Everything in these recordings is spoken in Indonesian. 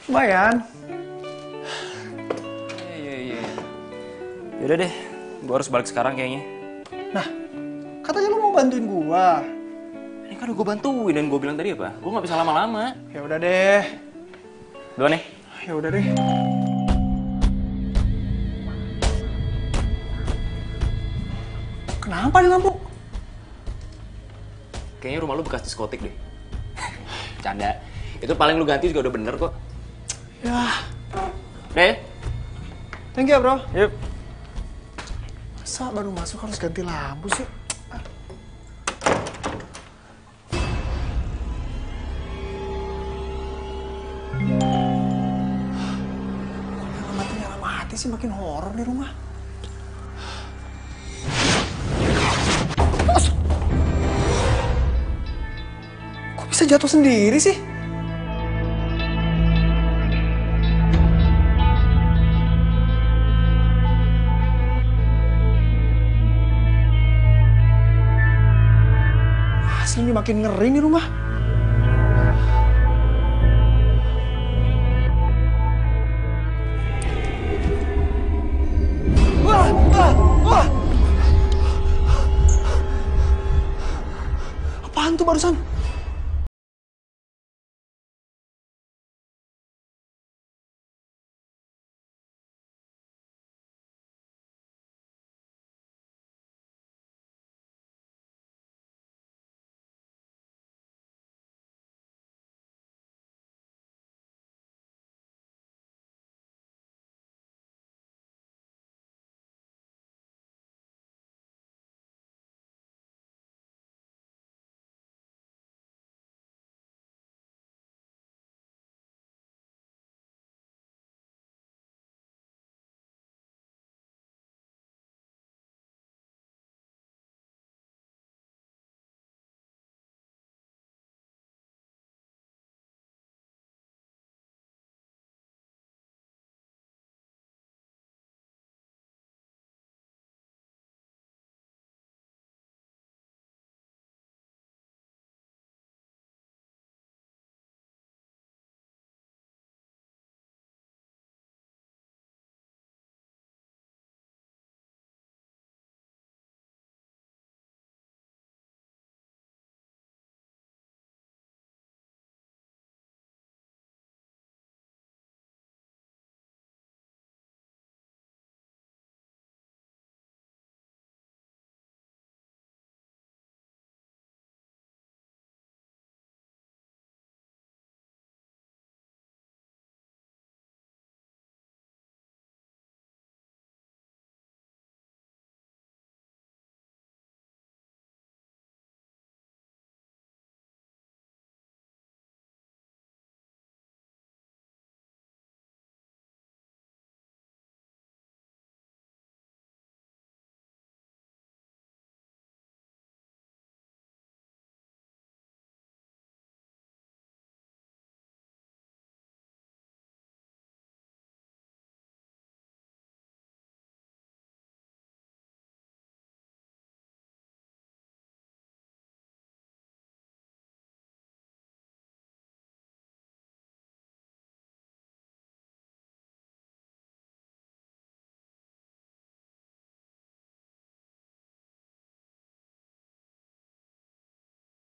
Lumayan. Iya. Yaudah deh, gua harus balik sekarang kayaknya. Nah, katanya lu mau bantuin gua. Ini kan udah gua bantuin dan gua bilang tadi apa? Gua nggak bisa lama-lama. Ya udah deh. Duluan nih. Ya udah deh. Kenapa nih lampu? Kayaknya rumah lu bekas diskotik deh. Canda. Itu paling lu ganti juga udah bener kok. Ya, Deh. thank you ya, bro. Yuk. Masa baru masuk harus ganti lampu sih? Kok nyala mati sih, makin horor nih rumah. Kok bisa jatuh sendiri sih? Asli ini makin ngeri nih rumah. Wah, wah, wah. Apaan tuh barusan?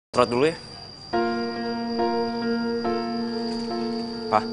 Trot dulu ya. Pak.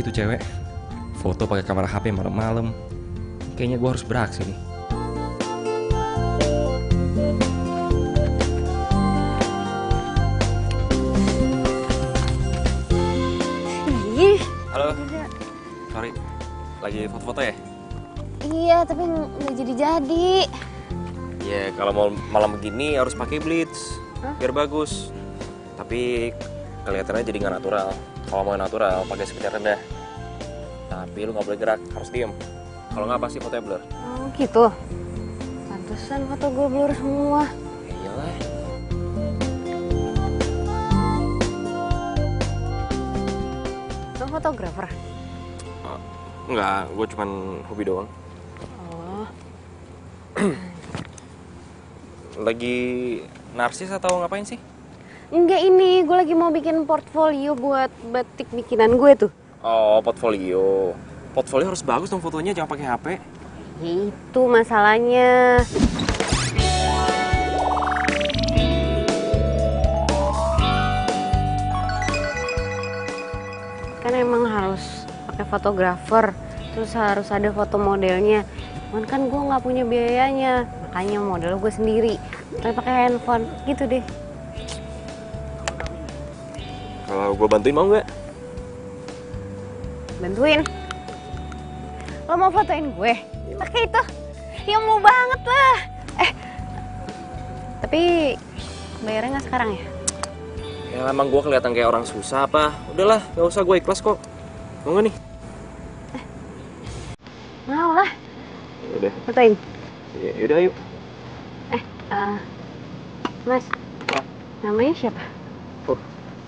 sih tuh cewek. Foto pakai kamera HP malam-malam. Kayaknya gue harus beraksi nih. Ih, Halo. Sorry. Lagi foto-foto ya? iya tapi nggak jadi-jadi. Ya kalau mau malam begini harus pakai blitz. Biar bagus. Tapi kelihatannya jadi nggak natural. Kalau mau natural pakai speed rendah. Tapi lu nggak boleh gerak, harus diem. Kalau nggak pasti fotonya blur. Oh gitu. Pantesan foto gue blur semua. Ya iyalah. Lo fotografer? Enggak, gue cuman hobi doang. Oh. Lagi narsis atau ngapain sih? Enggak, ini gue lagi mau bikin portfolio buat batik bikinan gue tuh. Oh, portfolio. Portfolio harus bagus dong fotonya, jangan pakai HP. Ya itu masalahnya. Kan emang harus pakai fotografer, terus harus ada foto modelnya. Cuman kan gue nggak punya biayanya, makanya model gue sendiri. Tapi pakai handphone, gitu deh. Kalau gue bantuin mau nggak? Bantuin? Lo mau fotoin gue? Pakai itu? Ya mau banget lah. Tapi bayarnya nggak sekarang ya? Ya emang gue kelihatan kayak orang susah apa? Udahlah, gak usah, gue ikhlas kok. Mau nggak nih? Mau lah, Udah, fotoin. yaudah yuk. Mas, namanya siapa? Oh,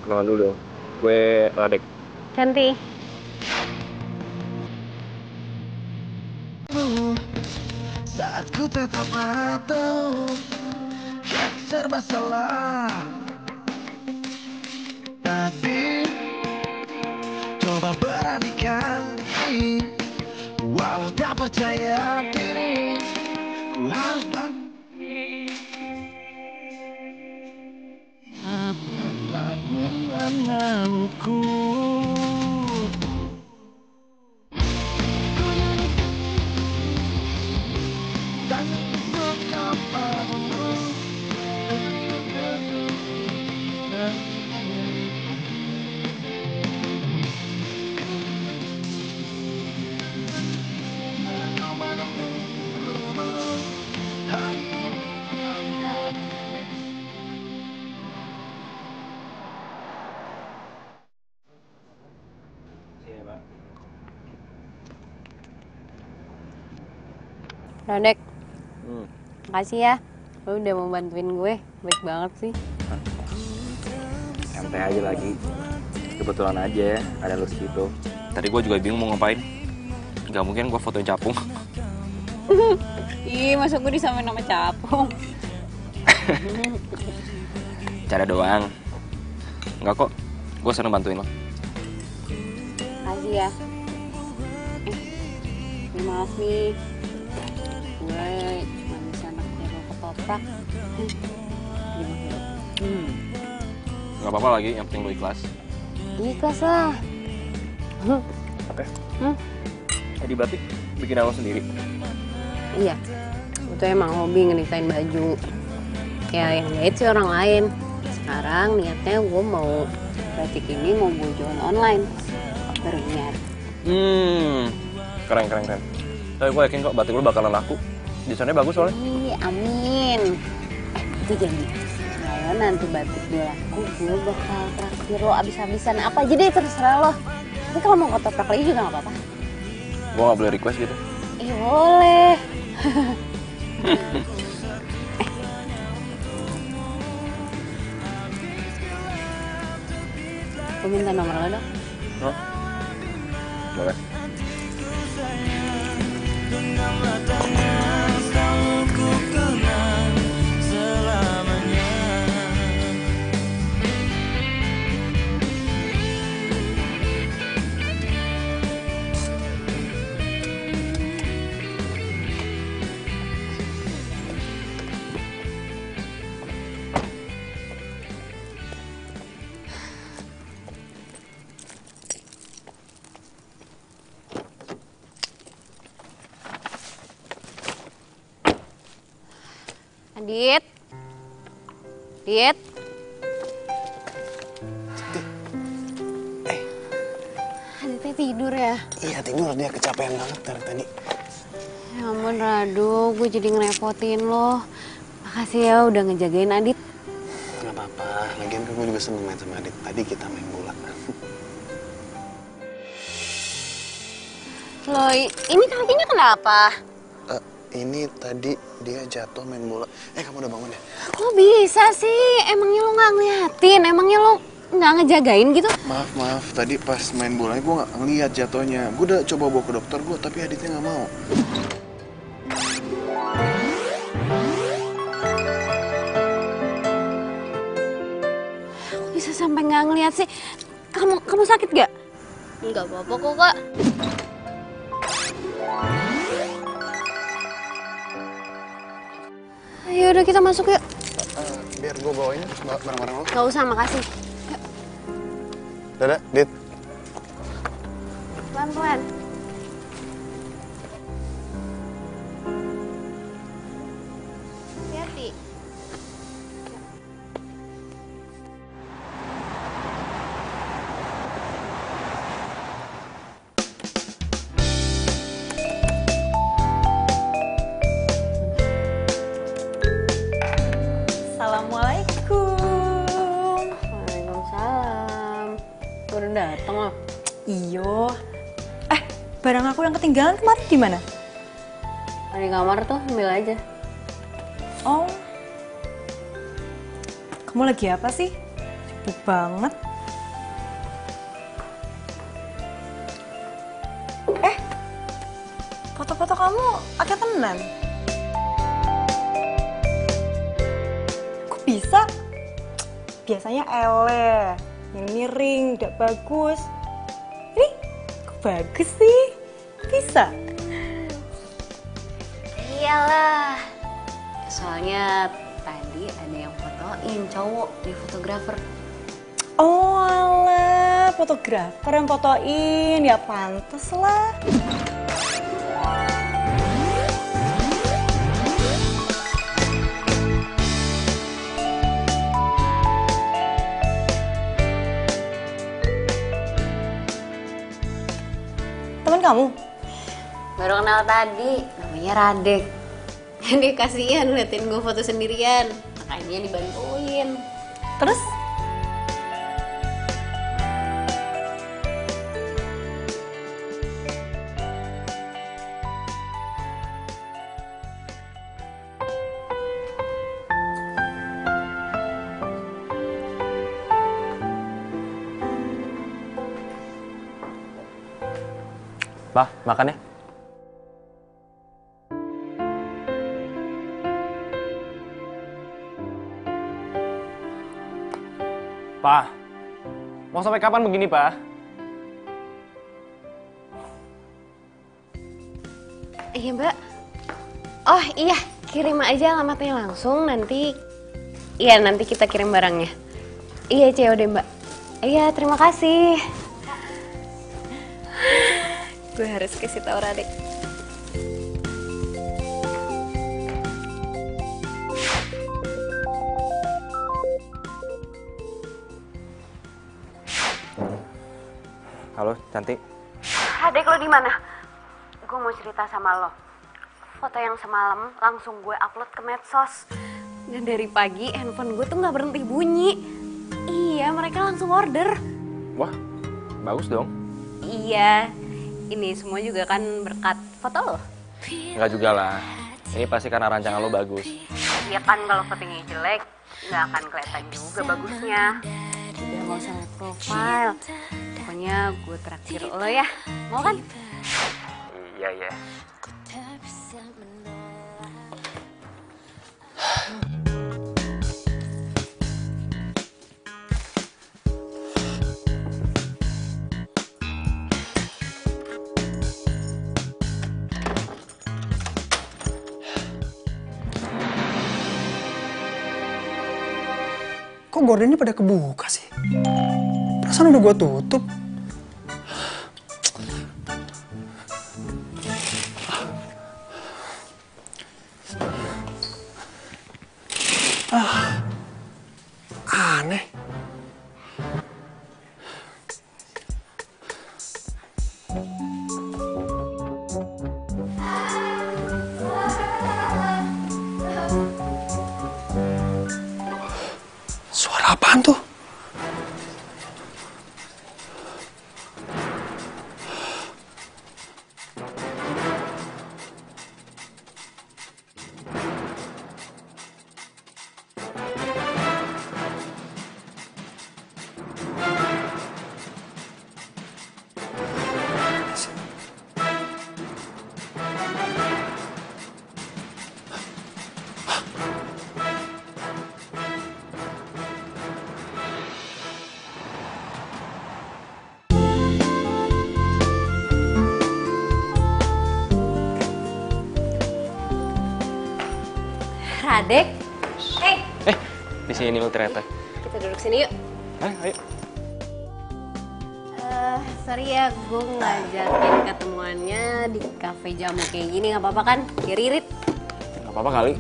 kenalan dulu dong. Gue Radek. Cantik. Saat ku tetap tahu serba salah, tapi coba beranikan diri. Walau tak percaya diri, ku harus mengenalku. Radek, makasih ya. Lo udah mau bantuin gue, baik banget sih. Santai aja lagi. Kebetulan aja ya, ada lu situ. Tadi gue juga bingung mau ngapain. Gak mungkin gue fotoin capung. Ih, masa gue disamain nama capung? Cara doang. Enggak kok, gue seneng bantuin lo. Makasih ya. Maaf nih. Gue cuma bisa naksir lo ketoprak. Gak apa-apa lagi, yang penting lo ikhlas. Ikhlas lah. Oke. Jadi batik bikin lo sendiri. Iya, itu emang hobi ngeditain baju. Ya yang jahit sih orang lain. Sekarang niatnya gue mau batik ini mau gue jual online. Baru niat. Keren. Tapi gue yakin kok batik lo bakalan laku. Desainnya bagus soalnya. Ih, amin. Itu janji. Kalau nanti batik gue laku, gue bakal traktir lo abis-abisan apa aja deh, terserah lo. Tapi kalau mau ketoprak lagi juga gak apa-apa. Gue gak boleh request gitu. Boleh. Gue minta nomor lo dong. Hah? Boleh. Adit. Adit. Aditnya tidur ya? Iya tidur, dia kecapean banget dari tadi. Ya ampun Radu, gue jadi ngerepotin lo. Makasih ya udah ngejagain Adit. Gak apa-apa, lagian kan gue juga seneng main sama Adit. Tadi kita main bola. Loh, ini kakinya kenapa? Ini tadi dia jatuh main bola. Kamu udah bangun ya? Kok bisa sih? Emangnya lo nggak ngeliatin? Emangnya lo nggak ngejagain gitu? Maaf. Tadi pas main bolanya gue nggak ngeliat jatuhnya. Gue udah coba bawa ke dokter gue, tapi Aditnya nggak mau. Kok bisa sampai nggak ngeliat sih? Kamu sakit gak? Nggak apa-apa kok kak. Ayo udah kita masuk yuk. Biar gue bawain barang-barang lo. Gak usah, makasih. Dadah, Dit. Pelan-pelan. Hati-hati. Assalamualaikum. Waalaikumsalam. Udah dateng loh. Iyo. Barang aku yang ketinggalan kemarin di mana? Di kamar tuh, ambil aja. Oh. Kamu lagi apa sih? Sibuk banget. Foto-foto kamu agak tenan. Kok bisa? Biasanya ele, yang miring, tidak bagus. Ini kok bagus sih? Bisa? Iyalah. Soalnya tadi ada yang fotoin cowok di fotografer. Oh alah, fotografer yang fotoin, ya pantes lah. Temen kamu? Baru kenal tadi, namanya Radek. Dia kasihan liatin gue foto sendirian, makanya dibantuin. Terus? Pak, makan ya. Pak, mau sampai kapan begini, Pak? Iya mbak. Oh iya, kirim aja alamatnya langsung, nanti kita kirim barangnya. Iya COD mbak. Iya terima kasih. Gue harus kasih tau Radek. Halo, cantik. Radek lo di mana? Gue mau cerita sama lo. Foto yang semalam langsung gue upload ke medsos. Dan dari pagi handphone gue tuh nggak berhenti bunyi. Iya, mereka langsung order. Wah, bagus dong. Iya, ini semua juga kan berkat foto lo. Enggak juga lah. Ini pasti karena rancangan lo bagus. Iya kan kalau fotonya jelek, nggak akan kelihatan juga bagusnya. Udah nggak usah liat profile. Pokoknya gue traktir lo ya, mau kan? Iya, iya. Kok gordennya pada kebuka sih? Perasaan udah gue tutup. Aneh. Suara apaan tuh? Radek, Di sini lo ternyata. kita duduk sini yuk. Ayo. Sorry ya, gue ngajakin ketemuannya di kafe jamu kayak gini, nggak apa-apa kan? Biar irit. Gak apa-apa kali.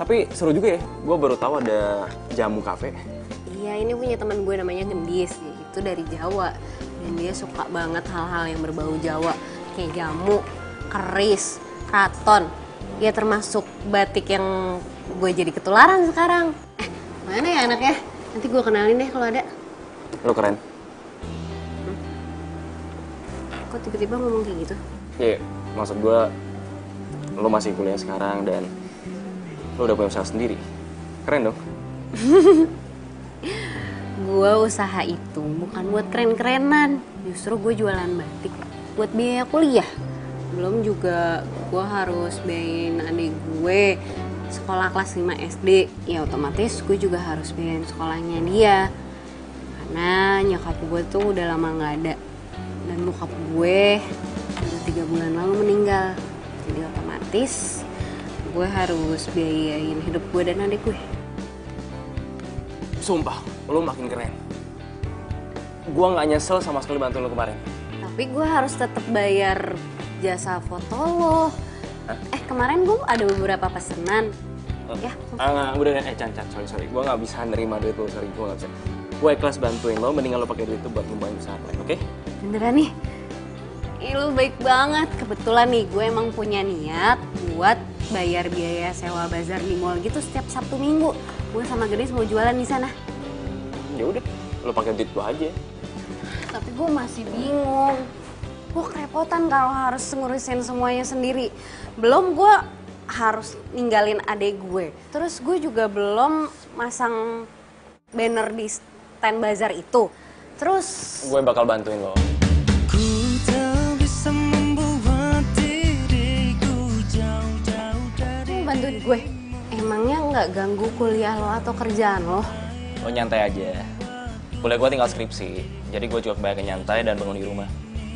Tapi seru juga ya, gue baru tahu ada jamu kafe. Iya, ini punya teman gue namanya Gendis, itu dari Jawa. Dan dia suka banget hal-hal yang berbau Jawa, kayak jamu, keris, kraton. Ya termasuk batik yang gue jadi ketularan sekarang. Mana ya anaknya? Nanti gue kenalin deh kalau ada. Lo keren. Kok tiba-tiba ngomong kayak gitu? Iya, maksud gue lo masih kuliah sekarang dan lo udah punya usaha sendiri. Keren dong. Gue usaha itu bukan buat keren-kerenan. Justru gue jualan batik buat biaya kuliah. Belum juga gue harus biayain adik gue sekolah kelas 5 SD. Ya otomatis gue juga harus biayain sekolahnya dia. Karena nyokap gue tuh udah lama gak ada. Dan bokap gue udah 3 bulan lalu meninggal. Jadi otomatis gue harus biayain hidup gue dan adik gue. Sumpah, lo makin keren. Gue nggak nyesel sama sekali bantu lo kemarin. Tapi gue harus tetap bayar jasa foto lo. Kemarin gue ada beberapa pesanan. Ya, Udah, Chan, sorry. Gue nggak bisa nerima duit lo, sorry. Gue nggak bisa. Gue ikhlas bantuin lo, mendingan lo pakai duit itu buat ngembangin usaha lain, oke? beneran nih. Ih, lu baik banget. Kebetulan nih gue emang punya niat buat bayar biaya sewa bazar di mall gitu setiap Sabtu Minggu. Gue sama Gedis mau jualan di sana. Ya udah, lo pakai duit gue aja. Tapi gue masih bingung. Gue kerepotan kalau harus ngurusin semuanya sendiri. Belum gue harus ninggalin adek gue. Terus gue juga belum masang banner di stand bazar itu. Terus Gue bakal bantuin lo. lu bantuin gue. Emangnya nggak ganggu kuliah lo atau kerjaan lo? Lo nyantai aja. Kuliah gue tinggal skripsi, jadi gue juga kebanyakan nyantai dan bangun di rumah.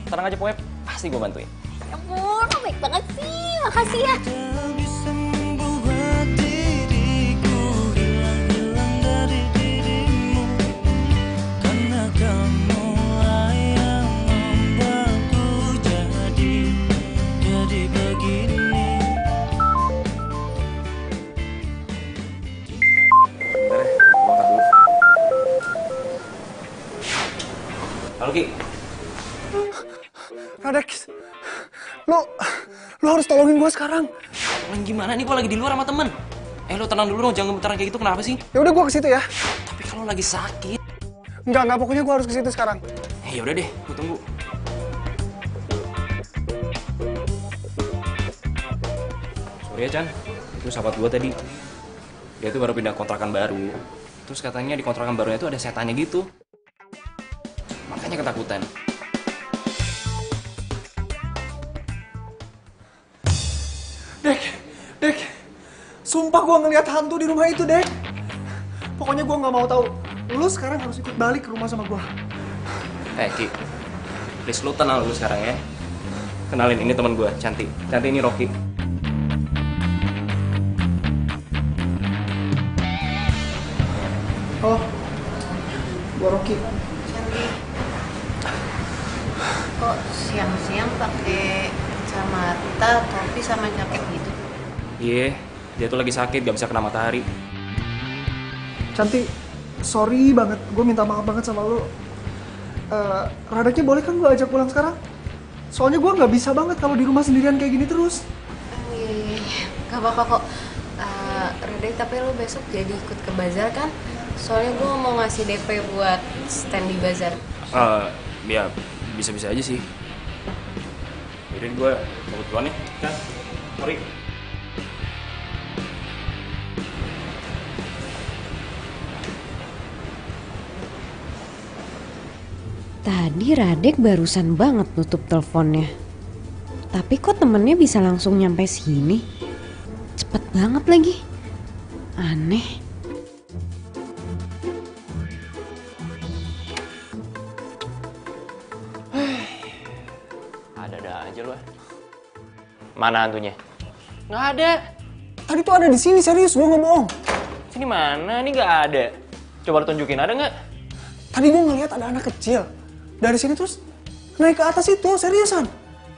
Tenang aja pokoknya, pasti gue bantuin. Ya ampun, lo baik banget sih. Makasih ya. Halo Ki. Radek, lo harus tolongin gue sekarang. Tolong gimana nih, gue lagi di luar sama temen. Lo tenang dulu dong, jangan gemetaran kayak gitu, kenapa sih? Ya udah gue ke situ ya. Tapi kalau lagi sakit. Enggak, pokoknya gue harus ke situ sekarang. Ya udah deh, gue tunggu. Sorry ya Chan, itu sahabat gue tadi. Dia tuh baru pindah kontrakan baru. Terus katanya di kontrakan barunya tuh ada setannya gitu. Makanya ketakutan. Dek, sumpah gue ngeliat hantu di rumah itu, Dek. Pokoknya gue nggak mau tahu. Lu sekarang harus ikut balik ke rumah sama gue. Ki, please lu tenang dulu sekarang ya. Kenalin, ini teman gue, Cantik. Cantik ini Rocky. Oh, gue Rocky. Kok siang-siang pakai kacamata, topi sama jaket gitu? Iya, dia tuh lagi sakit, gak bisa kena matahari. Cantik, sorry banget. Gue minta maaf banget sama lo. Radeknya boleh kan gue ajak pulang sekarang? Soalnya gue nggak bisa banget kalau di rumah sendirian kayak gini terus. Gak apa-apa kok. Radek, tapi lo besok jadi ikut ke bazar kan? Soalnya gue mau ngasih DP buat stand di bazar. Ya bisa-bisa aja sih. Yaudah gue cabut duluan nih. Kan? Sorry. Tadi Radek barusan banget nutup teleponnya. Tapi kok temennya bisa langsung nyampe sini? Cepet banget lagi. Aneh. Ada aja lu. Mana hantunya? Nggak ada. Tadi tuh ada di sini, serius, gue nggak bohong. Sini mana? Ini nggak ada. Coba lu tunjukin, ada nggak? Tadi gue ngeliat ada anak kecil. Dari sini terus naik ke atas itu, seriusan.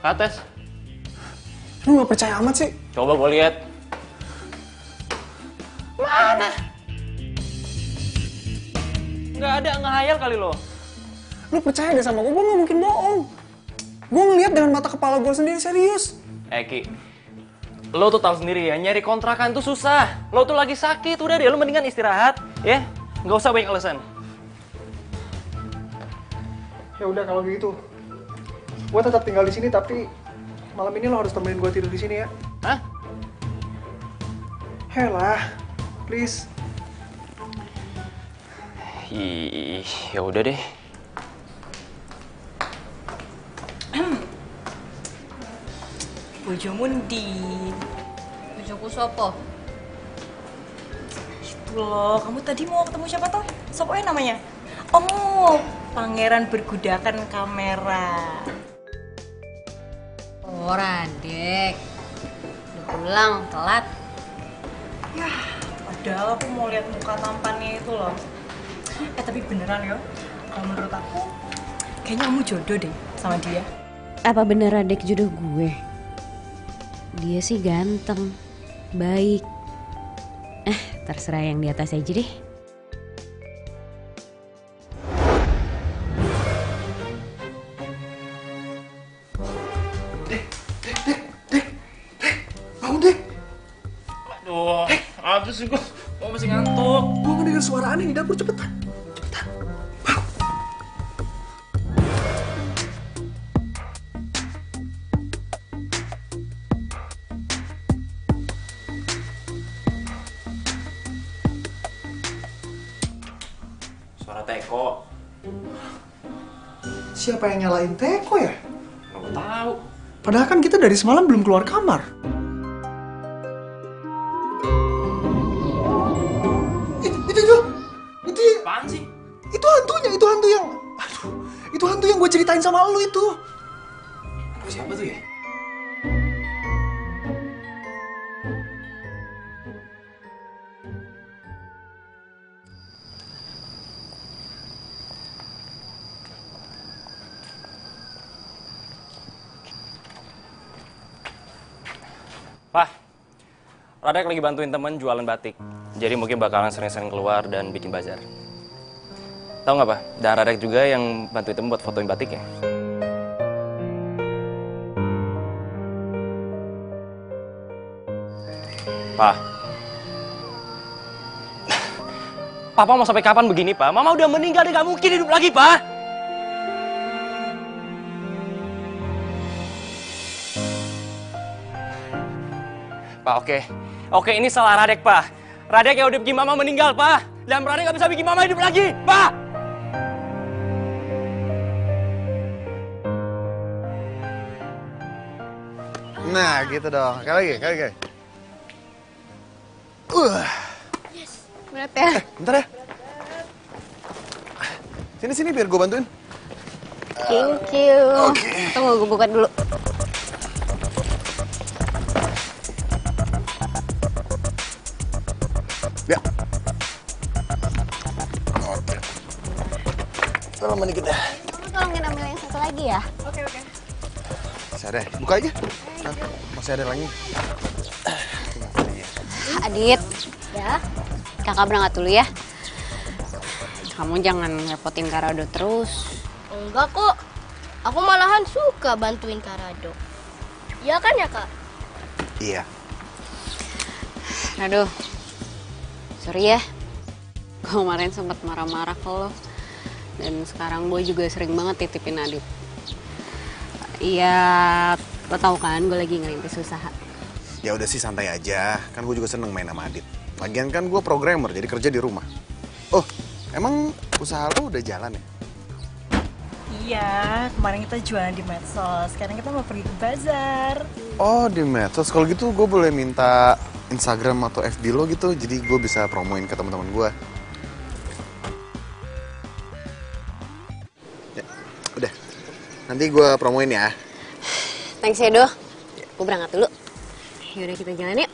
Ke atas. Lu nggak percaya amat sih? Coba gue lihat. Mana? Nggak ada, ngehayal kali lo. Lu percaya deh sama gue nggak mungkin bohong. Gue ngeliat dengan mata kepala gue sendiri, serius. Ki, lo tuh tahu sendiri ya, nyari kontrakan tuh susah. Lo tuh lagi sakit, udah deh, lo mendingan istirahat, ya. Nggak usah banyak alasan. Ya udah kalau gitu, gue tetap tinggal di sini tapi malam ini lo harus temenin gue tidur di sini ya. Hah? Helah, please. Ih, ya udah deh. Bojomu ndi? Bojoku sopo? Itu loh, kamu tadi mau ketemu siapa toh? Sopo namanya? Oh, pangeran bergudakan kamera. Oh, Radek. Udah pulang, telat. Ya, padahal aku mau lihat muka tampannya itu loh. Tapi beneran ya, kalau menurut aku, kayaknya kamu jodoh deh sama dia. Apa bener Radek jodoh gue? Dia sih ganteng, baik. Terserah yang di atas aja deh. Bangun deh. Aduh, apa sih gue masih ngantuk. Gue ngedengar suara aneh di dapur, cepetan. Suara Teko. Siapa yang nyalain Teko ya? Nggak tahu. Padahal kan kita dari semalam belum keluar kamar. Itu Apaan sih? itu hantu yang, aduh, itu hantu yang gue ceritain sama lu itu. Siapa tuh ya? Pak, Radek lagi bantuin temen jualan batik. Jadi mungkin bakalan sering-sering keluar dan bikin bazar. Tahu nggak, Pak? Dan Radek juga yang bantuin temen buat fotoin batiknya. Pak. Papa mau sampai kapan begini, Pak? Mama udah meninggal, dia nggak mungkin hidup lagi, Pak. Pak, oke, ini salah Radek, Pak. Radek yang udah bikin Mama meninggal, Pak. Dan Radek nggak bisa bikin Mama hidup lagi, Pak. Nah, gitu dong. Kali lagi. Berat ya? Bentar ya. Sini biar gue bantuin. Thank you. Tunggu, gue buka dulu. Ya. Oke. Lama dikit ya. Kamu tolongin ambil yang satu lagi ya? Oke. Masih ada. Buka aja. Masih ada lagi. Adit, ya. Kakak berangkat dulu ya. kamu jangan ngerepotin Kak Rado terus. Enggak kok. Aku malahan suka bantuin Kak Rado. Iya kan ya, Kak? Iya. Aduh, sorry ya. Gue kemarin sempat marah-marah ke lo. Dan sekarang gue juga sering banget titipin Adit. Iya, lo tau kan gue lagi ngerintis usaha. Ya udah sih santai aja. Kan gue juga seneng main sama Adit. Lagian kan gue programmer, jadi kerja di rumah. Oh, emang usaha lo udah jalan ya? Iya, kemarin kita jualan di medsos. Sekarang kita mau pergi ke bazar. Oh, di medsos. Kalau gitu gue boleh minta Instagram atau FB lo gitu, jadi gue bisa promoin ke teman-teman gue. Ya, udah. Nanti gue promoin ya. Thanks ya, Do. Gue berangkat dulu. Yaudah, kita jalan yuk.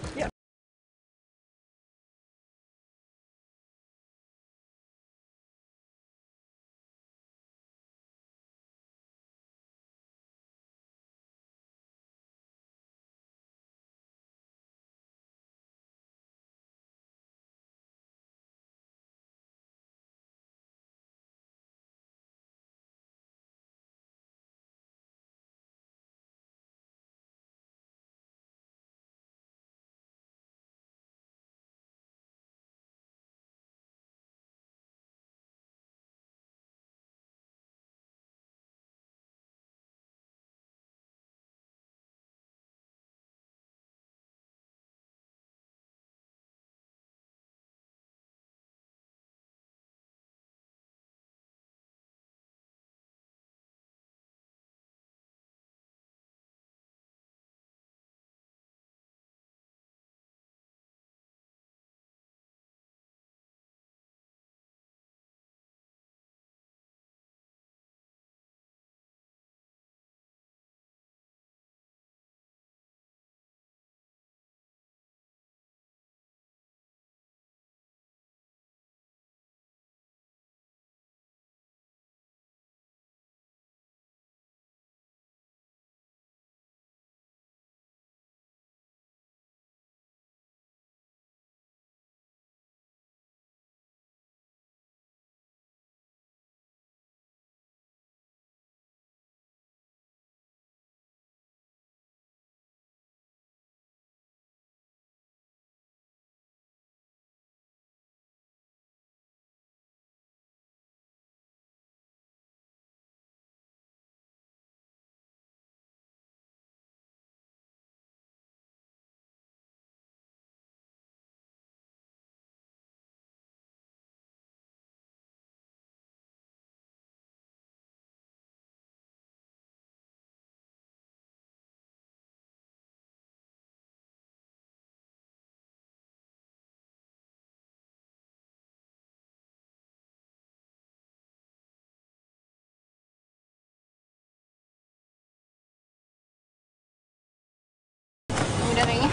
Udah kayaknya.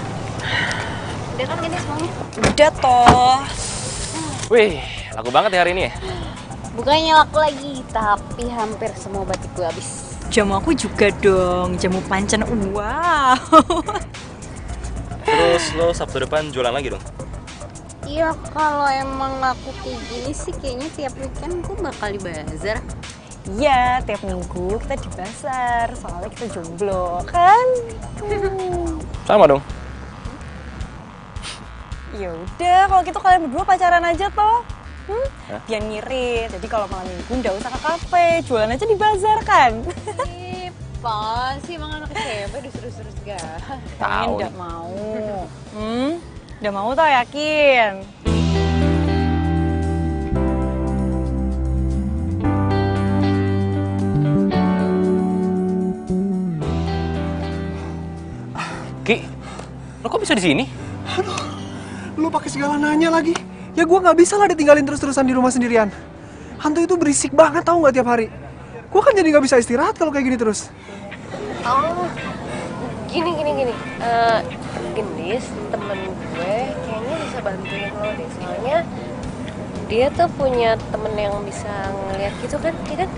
Udah kan gini semuanya? Udah toh. Wih, laku banget ya hari ini ya? Bukannya laku lagi, tapi hampir semua batik gue habis. Jamu aku juga dong, jamu pancen. Wow. Terus lo Sabtu depan jualan lagi dong? Iya, kalau emang aku kayak gini sih kayaknya tiap weekend gue bakal di bazar. Iya, tiap minggu kita di pasar, soalnya kita jomblo, kan? Sama dong. Ya udah, kalau gitu kalian berdua pacaran aja toh. Biar ngirit. Jadi kalau malam minggu nggak usah ke kafe, jualan aja di bazar kan? Ih, apa sih emang anak SMP disuruh-suruh segala. Kalian nggak mau. Nggak mau toh, yakin? Ki, lo kok bisa di sini? Lu pakai segala nanya lagi. Ya gue nggak bisa lah ditinggalin terus-terusan di rumah sendirian. Hantu itu berisik banget tau nggak tiap hari. Gue kan jadi nggak bisa istirahat kalau kayak gini terus. Oh, gini. Gendis, temen gue kayaknya bisa bantuin lo deh. Soalnya dia tuh punya temen yang bisa ngeliat gitu kan, iya kan?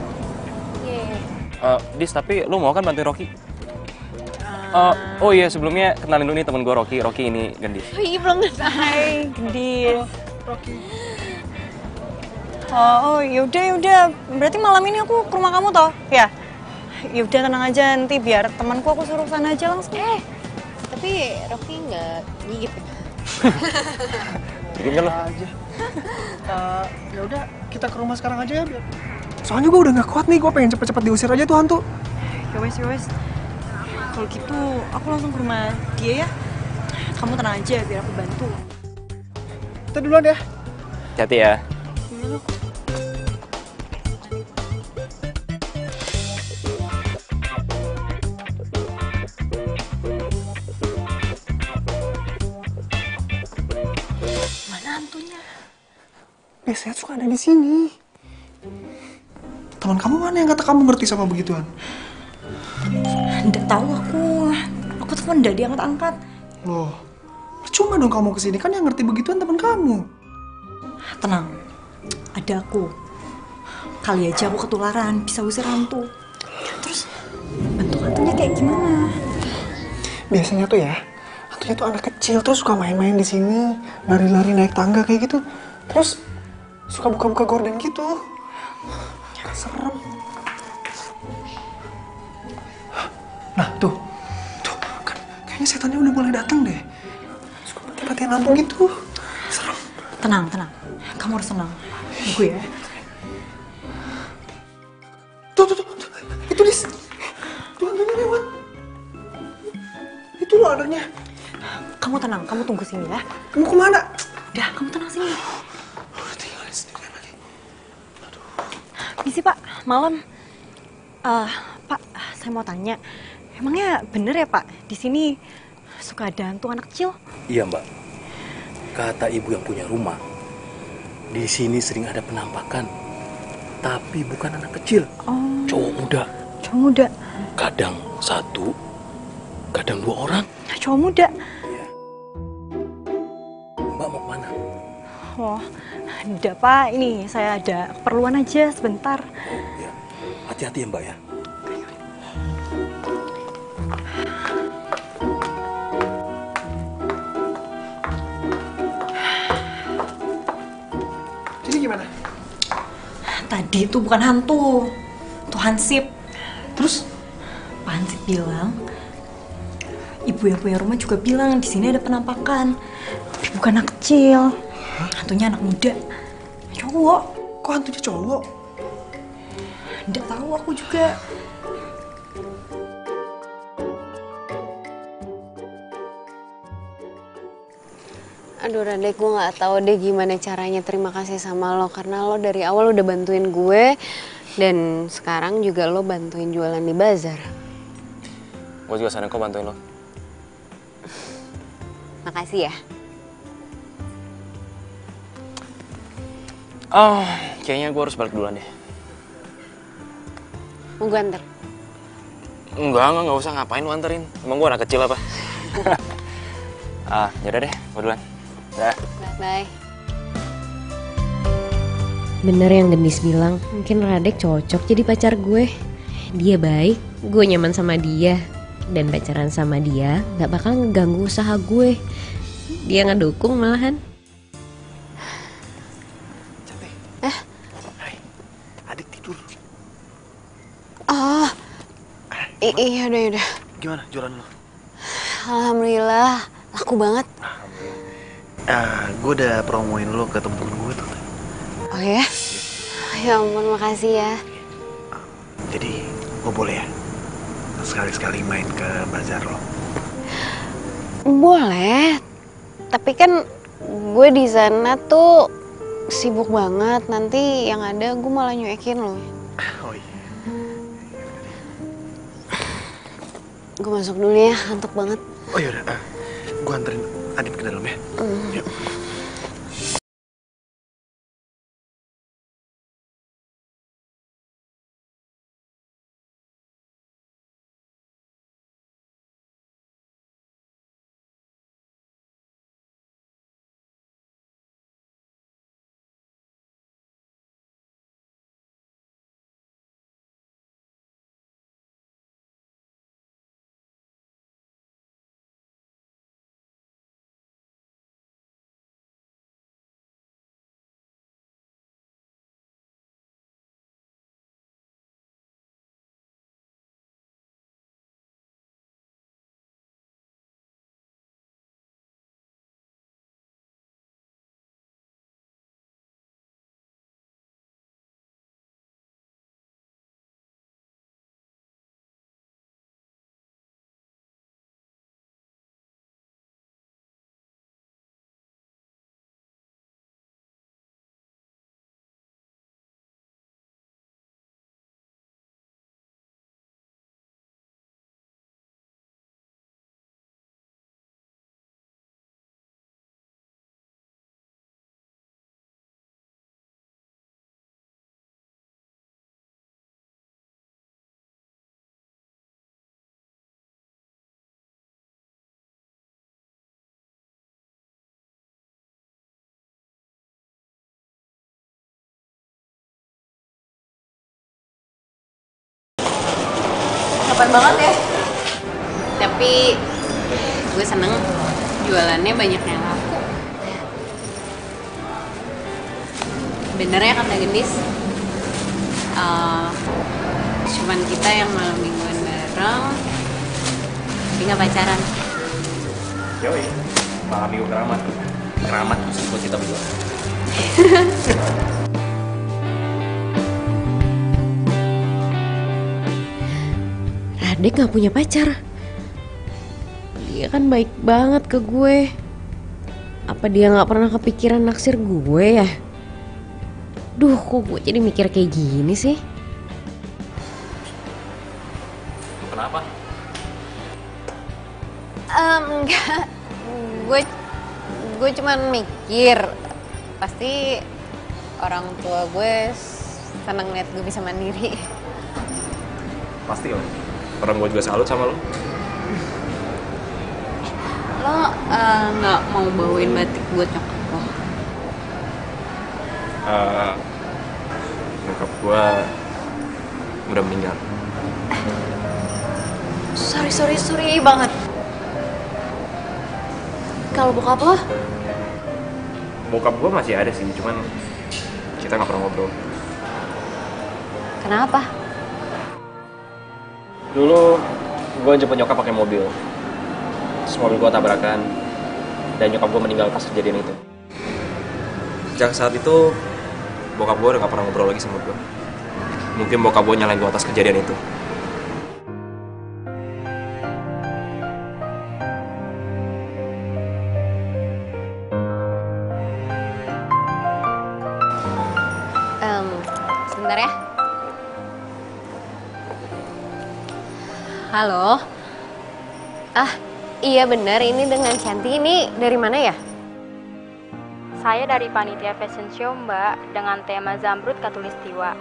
Iya. Dis, tapi lo mau kan bantuin Rocky? Oh iya, sebelumnya kenalin dulu nih temen gue Rocky. Rocky ini Gendis. Oh iya, belum selesai. Hai, Gendis. Rocky. Oh, yaudah, yaudah. Berarti malam ini aku ke rumah kamu toh? Ya. Yaudah, tenang aja, nanti biar temanku aku suruh sana aja langsung. Tapi Rocky nggak gigit ya? Bikin kan lo? Aja. Ya udah, kita ke rumah sekarang aja ya biar. Soalnya gue udah nggak kuat nih, gue pengen cepet-cepet diusir aja tuh hantu. Ya wes, ya wes. Kalau gitu, aku langsung ke rumah dia ya. Kamu tenang aja, biar aku bantu. Kita duluan ya. Hati ya. Mana hantunya? Biasanya suka ada di sini. Teman kamu mana yang kata kamu ngerti sama begituan? Nggak tahu aku. Aku telepon nggak diangkat-angkat. Loh, cuma dong kamu kesini, kan yang ngerti begituan teman kamu. Tenang, ada aku. Kali aja aku ketularan, bisa usir hantu. Terus, bentuk hantunya kayak gimana? Biasanya tuh ya, hantunya tuh anak kecil, terus suka main-main di sini, lari-lari naik tangga kayak gitu. Terus suka buka-buka gorden gitu. Serem. Nah, tuh kan kayaknya setannya udah mulai datang deh. Suka mati-matian lampu gitu. Serem. Tenang, tenang. Kamu harus tenang. Tunggu ya. Tuh. Itu Dis. Tuh hantunya lewat. Itu loh anaknya. Kamu tenang, kamu tunggu sini ya. Kamu kemana? Udah, kamu tenang sini. Udah tinggalin sendirian lagi. Misi Pak, malam. Pak, saya mau tanya. Emangnya bener ya Pak, di sini suka ada hantu anak kecil? Iya Mbak, kata ibu yang punya rumah, di sini sering ada penampakan, tapi bukan anak kecil, cowok muda. Cowok muda? Kadang satu, kadang 2 orang. Cowok muda? Mbak mau kemana? Oh, enggak Pak, ini saya ada keperluan aja sebentar. Ya, hati-hati ya Mbak ya. Jadi gimana? Tadi itu bukan hantu, itu hansip. Terus? Pak Hansip bilang, ibu yang punya rumah juga bilang di sini ada penampakan, tapi bukan anak kecil, hantunya anak muda, cowok. Kok hantunya cowok? Nggak tahu aku juga. Aduh Radek, gue nggak tahu deh gimana caranya terima kasih sama lo karena lo dari awal udah bantuin gue dan sekarang juga lo bantuin jualan di bazar. Gue juga seneng kok bantuin lo. Makasih ya. Oh, kayaknya gue harus balik duluan deh. Mau gue anter? Enggak usah, ngapain lu anterin? Emang gue anak kecil apa? Yaudah deh, gue duluan. Dah. Bye. Bener yang Gendis bilang, mungkin Radek cocok jadi pacar gue. Dia baik, gue nyaman sama dia. Dan pacaran sama dia gak bakal ngeganggu usaha gue. Dia ngedukung malahan. Cantik. Hai, adik tidur. Oh, iya udah. Gimana jualan lo? Alhamdulillah, laku banget. Gue udah promoin lo ke temen-temen gue tuh. Oh ya? Ya ampun, makasih ya. Jadi gue boleh ya sekali-sekali main ke bazar lo? Boleh, tapi kan gue di sana tuh sibuk banget. Nanti yang ada gue malah nyuekin lo. Oh iya. Gue masuk dulu ya, ngantuk banget. Oh yaudah, gue anterin Adit ke dalam ya. Yuk. Kapan banget ya? Tapi gue seneng jualannya banyak yang laku. Bener ya kata Gendis, cuman kita yang malam mingguan bareng, tapi nggak pacaran. Yoi, malam minggu keramat. Keramat khusus buat kita berdua. Radek gak punya pacar. Dia kan baik banget ke gue. Apa dia gak pernah kepikiran naksir gue ya? Duh, kok gue jadi mikir kayak gini sih? Kenapa? Enggak, gue cuman mikir pasti orang tua gue seneng liat gue bisa mandiri. Pasti lah. Orang gue juga salut sama lo. Lo nggak mau bawain batik buat nyokap lo? Nyokap gue udah meninggal. Sorry banget. Kalau bokap lo? Bokap gue masih ada sih, cuman kita nggak pernah ngobrol. Kenapa? Dulu gue jemput nyokap pakai mobil. Terus mobil gue tabrakan dan nyokap gue meninggal pas kejadian itu. Sejak saat itu bokap gue udah gak pernah ngobrol lagi sama gue. Mungkin bokap gue nyalain gue atas kejadian itu. Sebentar ya. Halo. Iya benar, ini dengan Cantik. Ini dari mana ya? Saya dari Panitia Fashion Show, Mbak, dengan tema Zamrud Katulistiwa.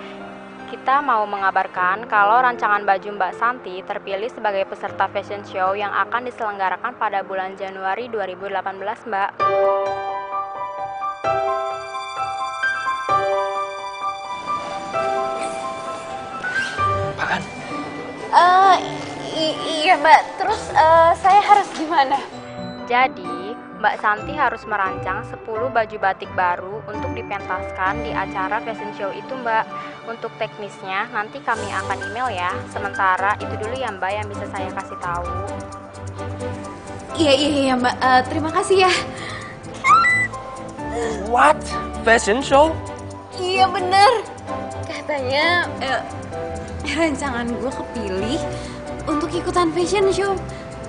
Kita mau mengabarkan kalau rancangan baju Mbak Santi terpilih sebagai peserta fashion show yang akan diselenggarakan pada bulan Januari 2018, Mbak. Apaan? Iya Mbak, terus saya harus gimana? Jadi, Mbak Santi harus merancang 10 baju batik baru untuk dipentaskan di acara fashion show itu Mbak. Untuk teknisnya nanti kami akan email ya. Sementara itu dulu ya Mbak yang bisa saya kasih tahu. Iya Mbak, terima kasih ya. What? Fashion show? Iya bener. Katanya rancangan gue kepilih untuk ikutan fashion show.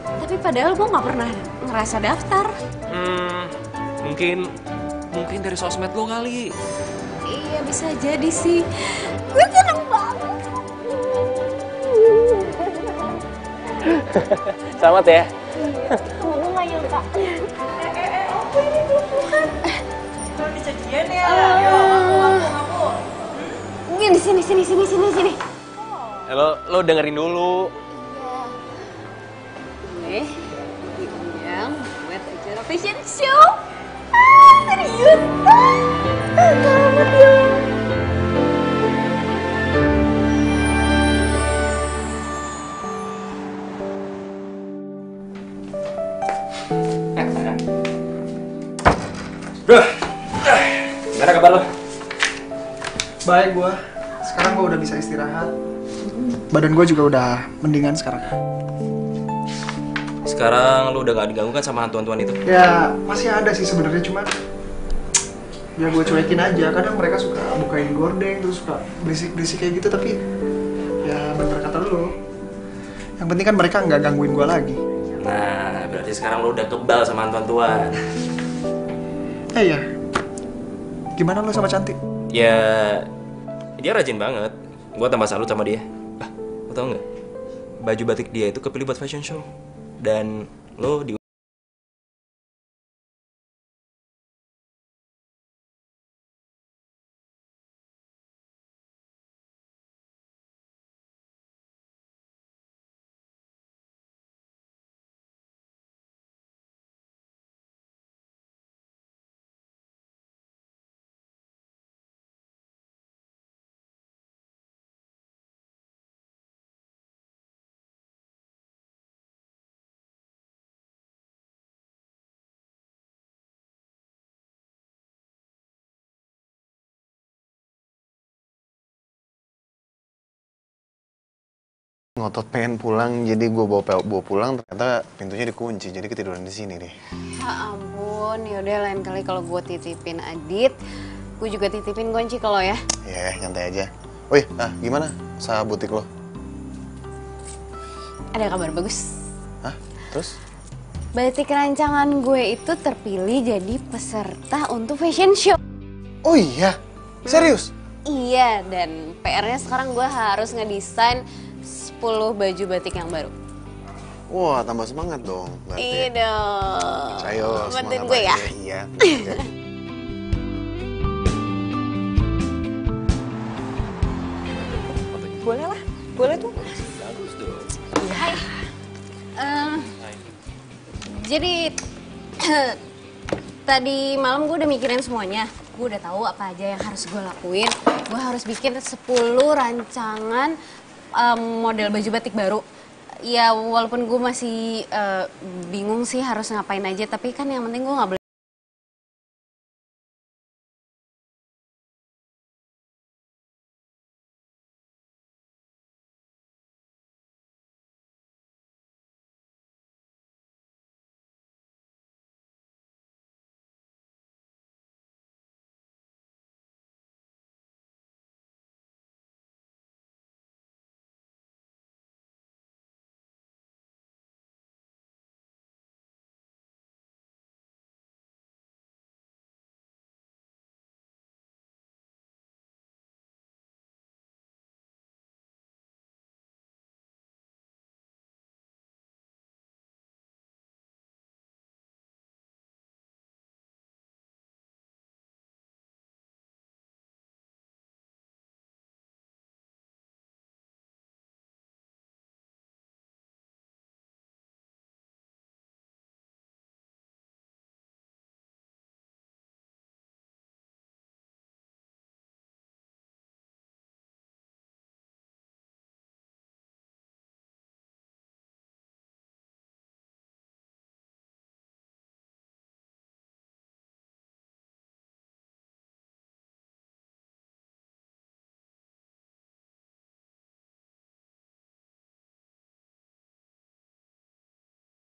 Tapi padahal gue gak pernah ngerasa daftar. Mungkin dari sosmed lo kali. Iya bisa jadi sih. Gue seneng banget. Selamat ya. Kamu gak nyangka. Apa ini bukan? Belum disajian ya? Ngaku. Sini. Lo dengerin dulu. Gue diundang buat acara fashion show. Serius? Selamat ya. Gimana kabar lo? Baik gua. Sekarang gua udah bisa istirahat. Badan gua juga udah mendingan sekarang. Sekarang lo udah gak diganggu kan sama hantu-hantuan itu? Ya masih ada sih sebenarnya, cuman ya gue cuekin aja. Kadang mereka suka bukain gordeng terus suka berisik kayak gitu, tapi ya bener kata lo. Yang penting kan mereka nggak gangguin gue lagi. Nah, berarti sekarang lo udah kebal sama hantu-hantuan. Iya. Gimana lo sama Cantik? Ya, dia rajin banget. Gue tambah salut sama dia. Lo tau nggak? Baju batik dia itu kepilih buat fashion show. Dan lo di ngotot pengen pulang, jadi gue bawa pulang, ternyata pintunya dikunci, jadi ketiduran di sini deh. Ya ampun, yaudah lain kali kalau gue titipin Adit, gue juga titipin kunci kalau ya. Ya, nyantai aja. Wih, gimana usaha butik lo? Ada kabar bagus. Hah? Terus? Batik rancangan gue itu terpilih jadi peserta untuk fashion show. Oh iya? Serius? Iya, dan PR-nya sekarang gue harus ngedesain 10 baju batik yang baru. Wah, tambah semangat dong berarti. Iya dong. Ayo, bantuin semangat gue ya. aja. Iya. Aja. Boleh lah, boleh tuh. Bagus dong. Hai. Jadi tadi malam gue udah mikirin semuanya. Gue udah tahu apa aja yang harus gue lakuin. Gue harus bikin 10 rancangan model baju batik baru. Ya walaupun gue masih bingung sih harus ngapain aja, tapi kan yang penting gue nggak boleh.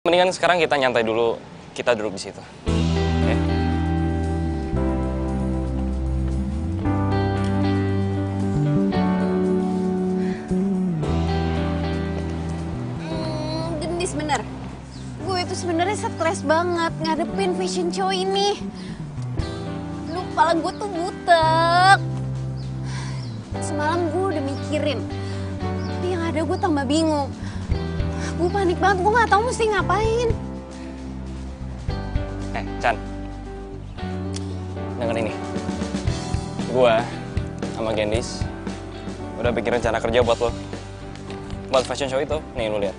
Mendingan sekarang kita nyantai dulu, kita duduk di situ. Oke? Gendis bener. Gue itu sebenarnya stres banget ngadepin fashion show ini. Lu kepala gue tuh butek. Semalam gue udah mikirin, tapi yang ada gue tambah bingung. Gue panik banget, gue gak tahu mesti ngapain. Chan. Dengar ini. Gue sama Gendis udah bikin rencana kerja buat lo. Buat fashion show itu, nih lo lihat.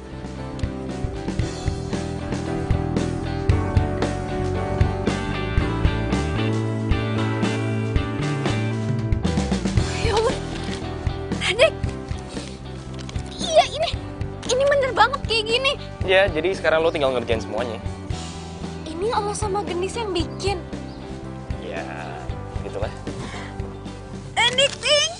Ya ampun, Radek. Iya ini bener banget kayak gini. Ya, jadi sekarang lo tinggal ngerjain semuanya. Ini lo sama Gendis yang bikin. Ya, gitulah. Anything.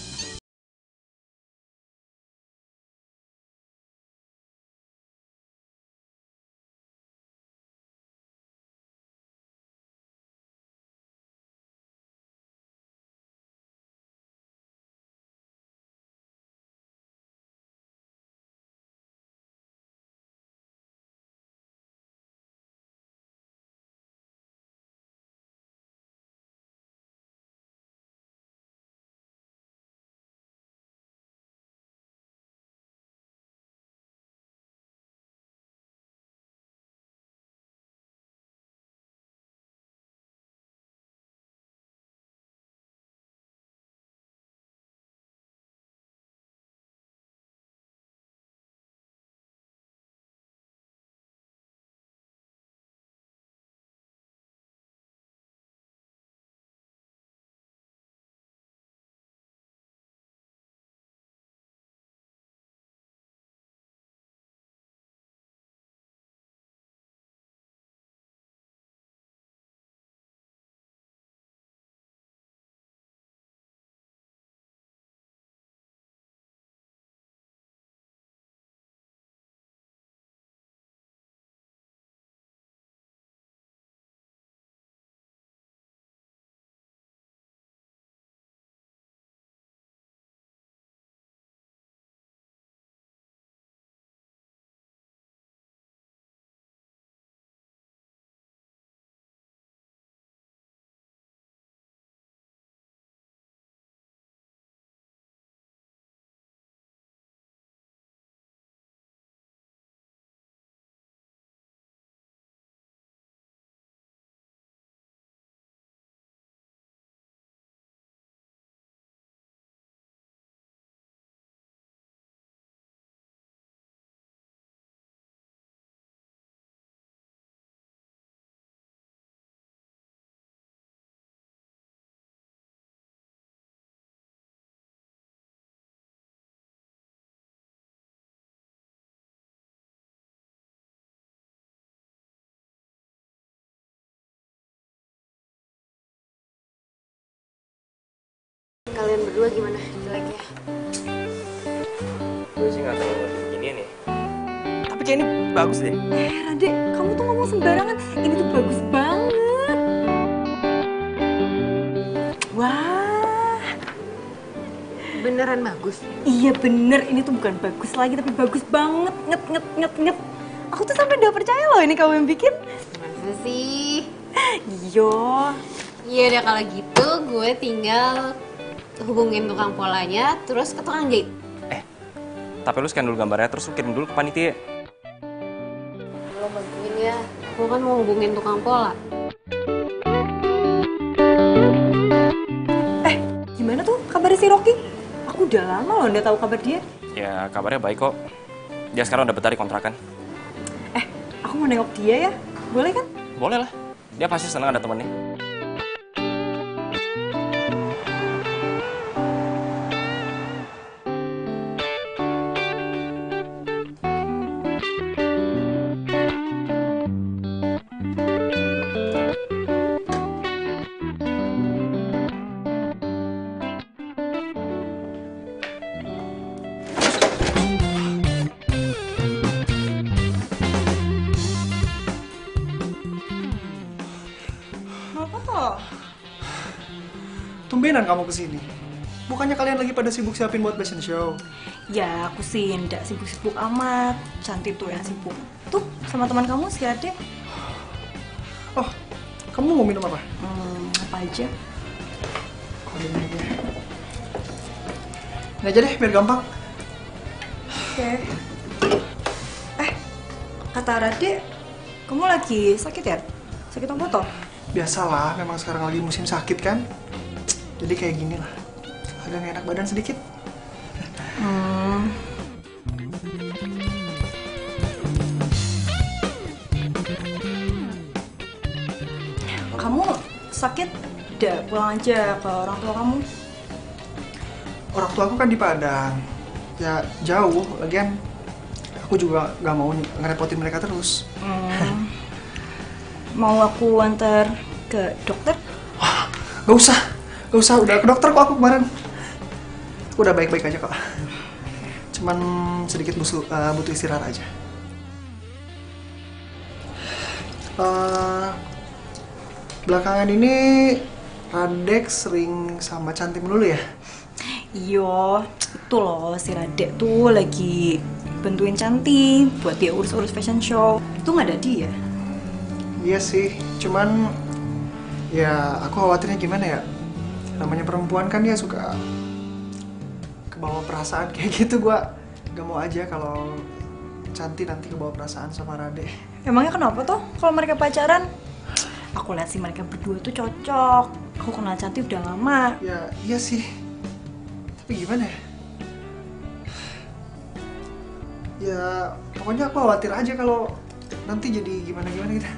berdua gimana jeleknya? Gue sih nggak terlalu beginian ya. Tapi kayak ini bagus deh. Rade, kamu tuh ngomong sembarangan. Ini tuh bagus banget. Wah. Beneran bagus? Iya bener, ini tuh bukan bagus lagi tapi bagus banget. Nget. Aku tuh sampai udah percaya loh ini kamu yang bikin. Masa sih? Iya. Iya deh kalau gitu gue tinggal hubungin tukang polanya terus ke tukang jahit. Tapi lu scan dulu gambarnya, terus lu kirim dulu ke panitia. Lo bantuin ya, gue kan mau hubungin tukang pola. Gimana tuh kabarnya si Rocky? Aku udah lama loh nggak tahu kabar dia. Ya kabarnya baik kok. Dia sekarang udah betah di kontrakan. Aku mau nengok dia ya, boleh kan? Boleh lah. Dia pasti senang ada temennya. Kenapa toh? Tumbenan kamu kesini. Bukannya kalian lagi pada sibuk siapin buat fashion show? Ya aku sih nggak sibuk-sibuk amat. Cantik tuh yang sibuk. Tuh sama teman kamu si Ade. Oh, kamu mau minum apa? Apa aja? Ini aja. Ini aja deh, biar gampang. Oke. Kata Rade, kamu lagi sakit ya? Sakit apa toh? Biasalah, memang sekarang lagi musim sakit kan. Jadi kayak gini lah. Agak nggak enak badan sedikit. Kamu sakit? Udah pulang aja ke orang tua kamu. Orang tua aku kan di Padang. Ya jauh, lagian aku juga nggak mau ngerepotin mereka terus. Mau aku antar ke dokter? Gak usah, udah ke dokter kok aku kemarin. Aku udah baik-baik aja kok. Cuman sedikit butuh istirahat aja. Belakangan ini Radek sering sama Cantik dulu ya? Iya, itu loh si Radek tuh lagi bantuin Cantik buat dia urus-urus fashion show. Itu nggak ada dia. Iya sih, cuman ya aku khawatirnya gimana ya? Namanya perempuan kan dia suka kebawa perasaan kayak gitu. Gua gak mau aja kalau Cantik nanti kebawa perasaan sama Rade. Emangnya kenapa tuh kalau mereka pacaran? Aku lihat sih mereka berdua tuh cocok. Aku kenal Cantik udah lama. Ya iya sih, tapi gimana ya? Ya pokoknya aku khawatir aja kalau nanti jadi gimana-gimana gitu.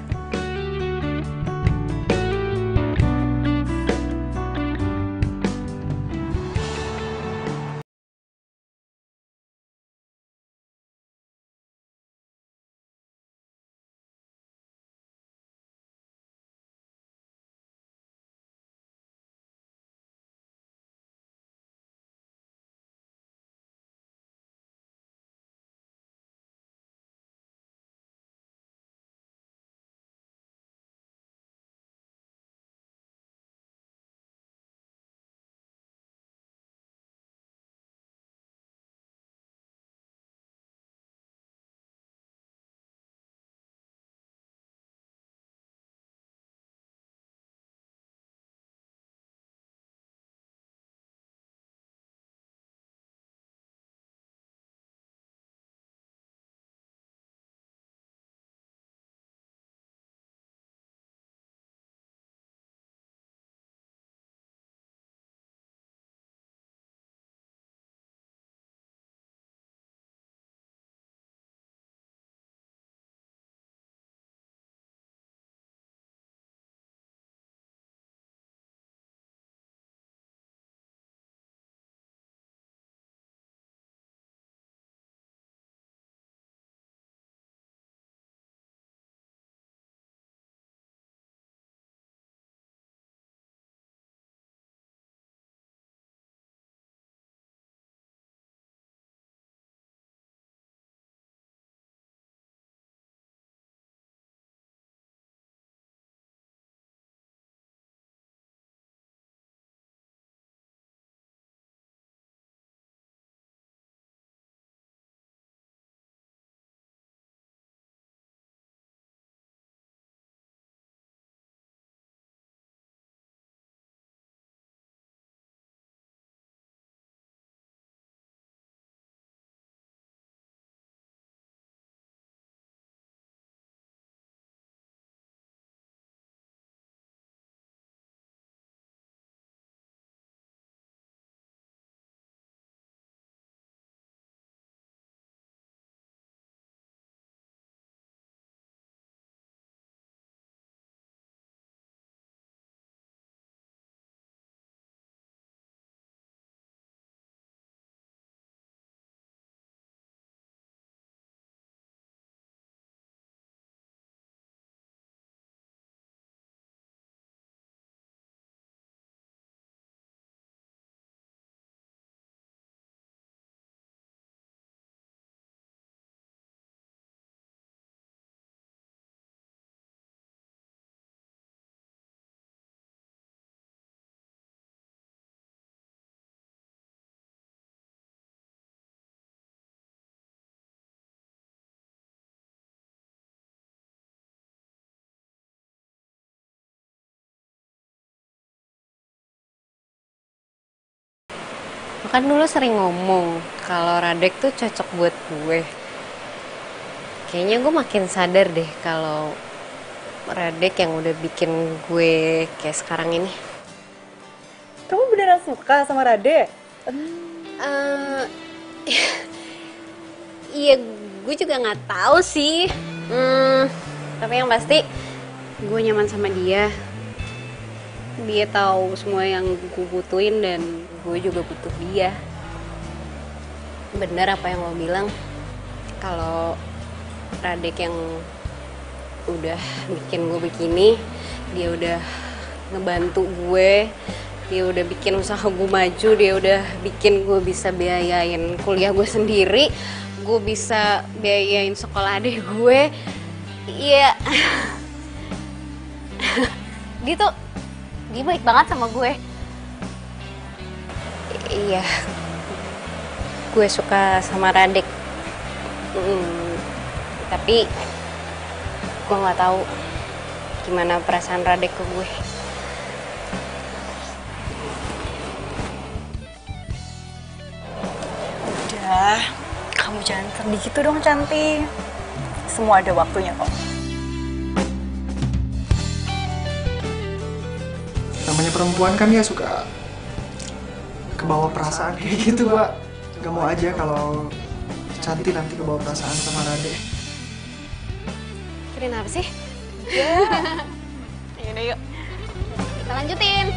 Lo kan dulu sering ngomong kalau Radek tuh cocok buat gue. Kayaknya gue makin sadar deh kalau Radek yang udah bikin gue kayak sekarang ini. Kamu beneran suka sama Rade? Iya, gue juga nggak tahu sih. Tapi yang pasti gue nyaman sama dia. Dia tahu semua yang gue butuhin dan gue juga butuh dia. Bener apa yang lo bilang, kalau Radek yang udah bikin gue begini, dia udah ngebantu gue, dia udah bikin usaha gue maju, dia udah bikin gue bisa biayain kuliah gue sendiri, gue bisa biayain sekolah adik gue. Iya, dia baik banget sama gue. Iya, gue suka sama Radek. Tapi gue nggak tahu gimana perasaan Radek ke gue. Udah, kamu jangan sedih gitu dong, Cantik. Semua ada waktunya kok. Namanya perempuan kan ya suka kebawa perasaan kayak gitu, Mbak. Gak mau aja kalau Cantik nanti kebawa perasaan sama Rade. Kirain apa sih? Yaudah yuk. Kita lanjutin.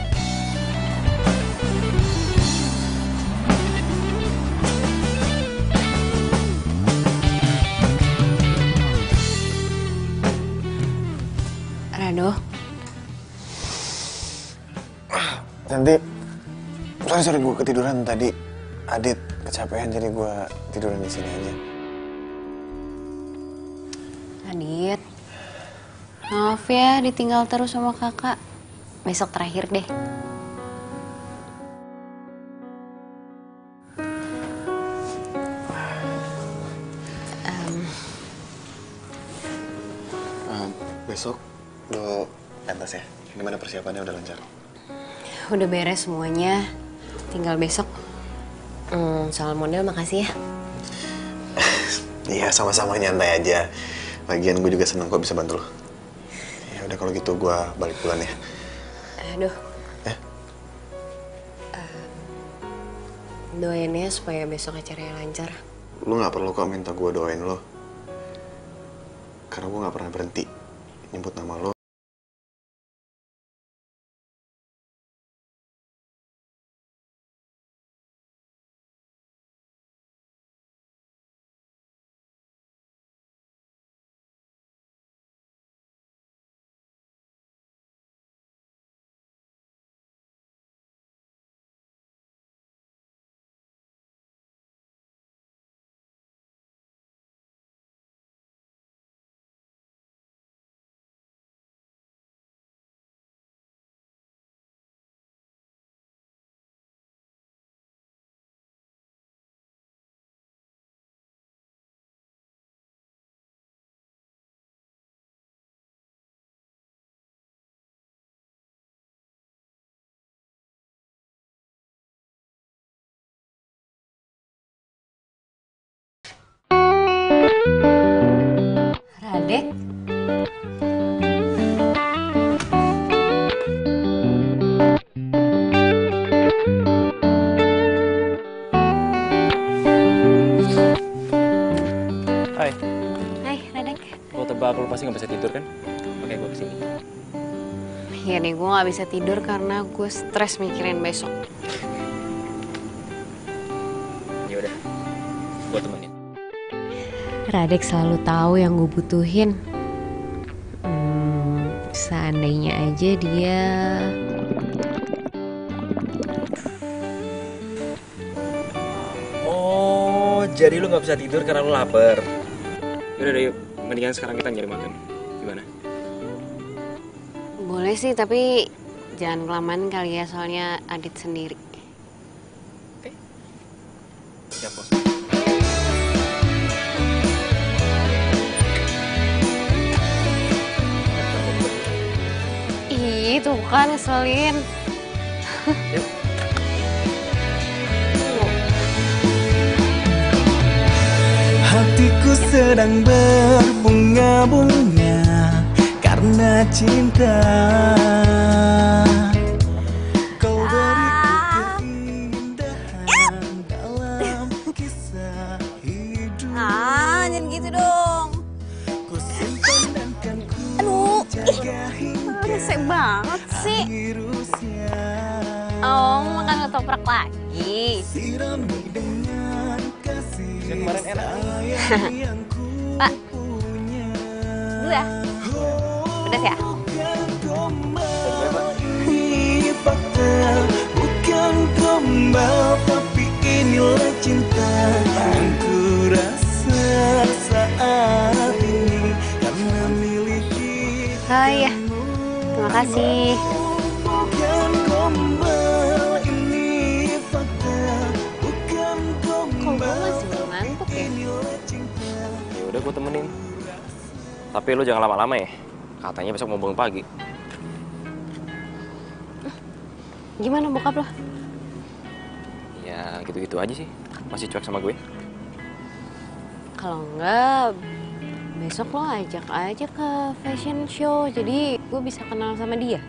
Rado. Cantik, sorry gue ketiduran tadi. Adit kecapean jadi gue tiduran di sini aja. Adit, maaf ya ditinggal terus sama kakak. Besok terakhir deh. Besok lo pentas ya? Gimana persiapannya, udah lancar? Udah beres semuanya, tinggal besok. Soal model makasih ya. Iya, sama-sama, nyantai aja. Lagian gue juga seneng kok bisa bantu lo. Ya udah kalau gitu gue balik pulang ya. Aduh. Doain ya supaya besok acaranya lancar. Lo nggak perlu kok minta gue doain lo. Karena gue nggak pernah berhenti nyebut nama lo. Radek. Hai. Hai, Radek. Lo tebak lo pasti nggak bisa tidur kan? Oke, gue kesini. Ya nih, gue gak bisa tidur karena gue stres mikirin besok. Ya udah, gue temenin. Radek selalu tahu yang gue butuhin. Seandainya aja dia... Oh, jadi lu nggak bisa tidur karena lu lapar. Yaudah deh, yuk. Mendingan sekarang kita nyari makan. Gimana? Boleh sih, tapi jangan kelamaan kali ya, soalnya Adit sendiri. Oke. Siap, bos. Ih, tuh kan ngeselin. Yuk. Hatiku sedang berbunga-bunga karena cinta. Kau beri keindahan dalam kisah hidup. Jangan gitu dong. Ku simpan dan kan ku jaga hingga Rese banget sih. akhir usia. Oh, makan ketoprak lagi. Sirami dengan kasih Kemarin enak. sayang yang ku Pak, punya. dulu ya. Pedas ya? Ini fakta, bukan gombal, tapi inilah cinta yang ku rasa saat ini karena miliki. Oh iya, terima kasih. Bukan gombal, ini fakta, bukan Kok gue gombal. masih belum ngantuk ya? Ya udah gue temenin. Tapi lu jangan lama-lama ya. Katanya besok mau bangun pagi. Gimana bokap lo? Ya gitu-gitu aja sih. Masih cuek sama gue. Kalau enggak, besok lo ajak aja ke fashion show. Jadi gue bisa kenal sama dia.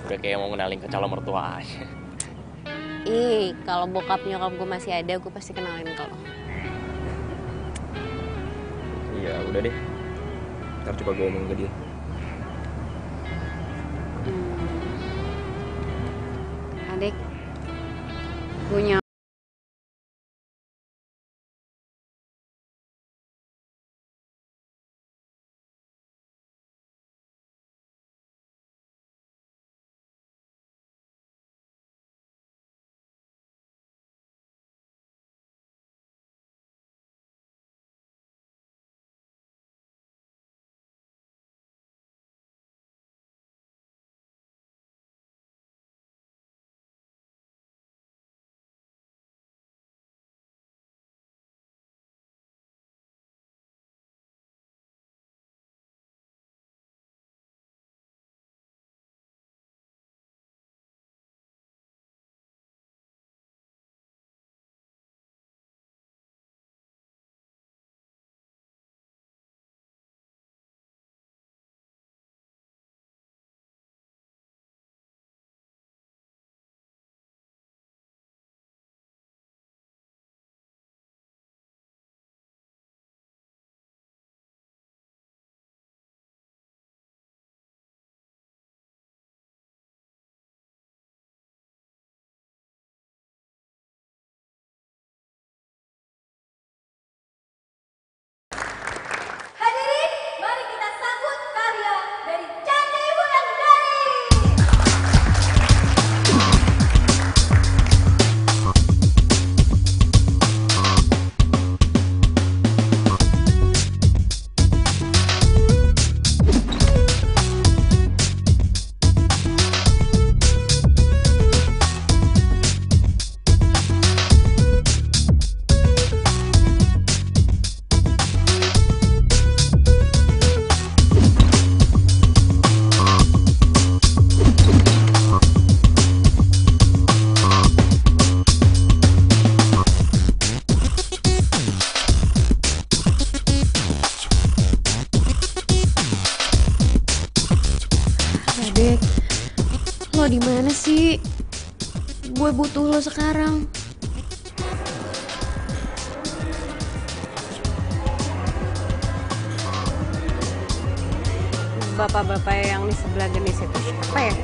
Udah kayak mau kenalin ke calon mertua aja. Ih, kalau bokap nyokap gue masih ada, gue pasti kenalin ke lo. Iya udah deh. Ntar coba gue ngomong ke dia. Adek, punya Hadirin, mari kita sambut karya dari Candi Wulandari. Adek, lo di mana sih? Gue butuh lo sekarang. bapak-bapak yang di sebelah genis itu siapa ya?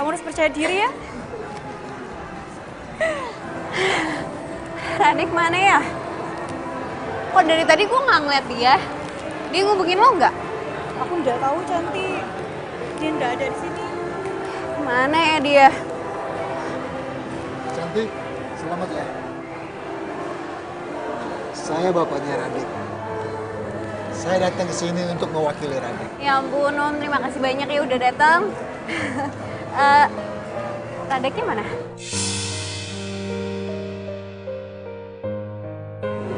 Kamu harus percaya diri ya. Radek mana ya? Kok dari tadi gue nggak ngeliat dia? Dia ngubungin lo nggak? Aku udah tahu Cantik. Dia nggak ada di sini. Mana ya dia? Cantik, selamat ya. Saya bapaknya Radek. Saya datang ke sini untuk mewakili Radek. Ya ampun Om, terima kasih banyak ya udah datang. Radeknya mana?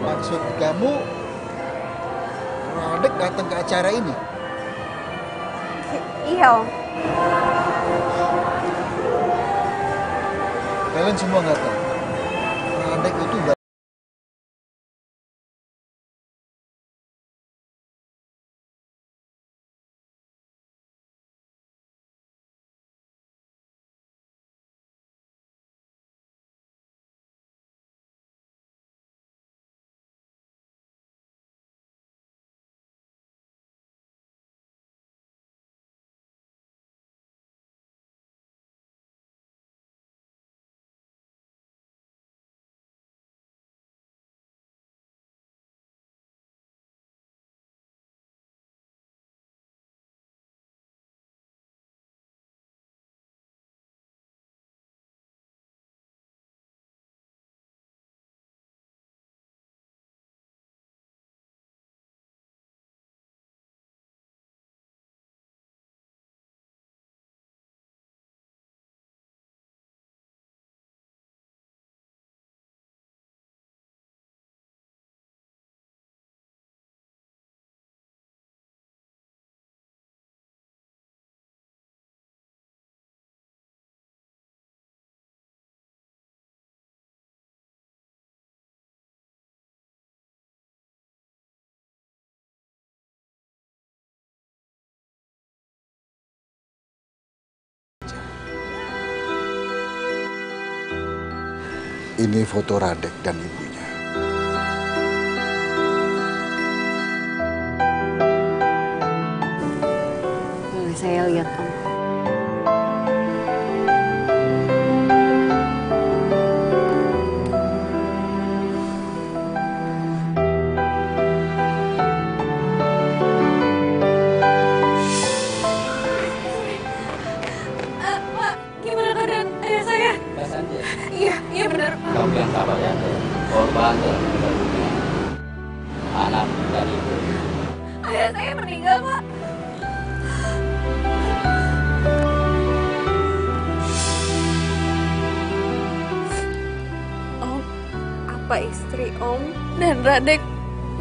Maksud kamu, Radek datang ke acara ini? Iya Om. Kalian semua nggak tahu. Radek itu ini foto Radek dan ibunya. Boleh saya lihat Om? Pak, gimana keadaan ayah saya? Iya benar. Kamu yang sabar ya, korban telah meninggal dunia. Anak dan ibu. Ayah saya meninggal, Pak. Om, apa istri Om dan Radek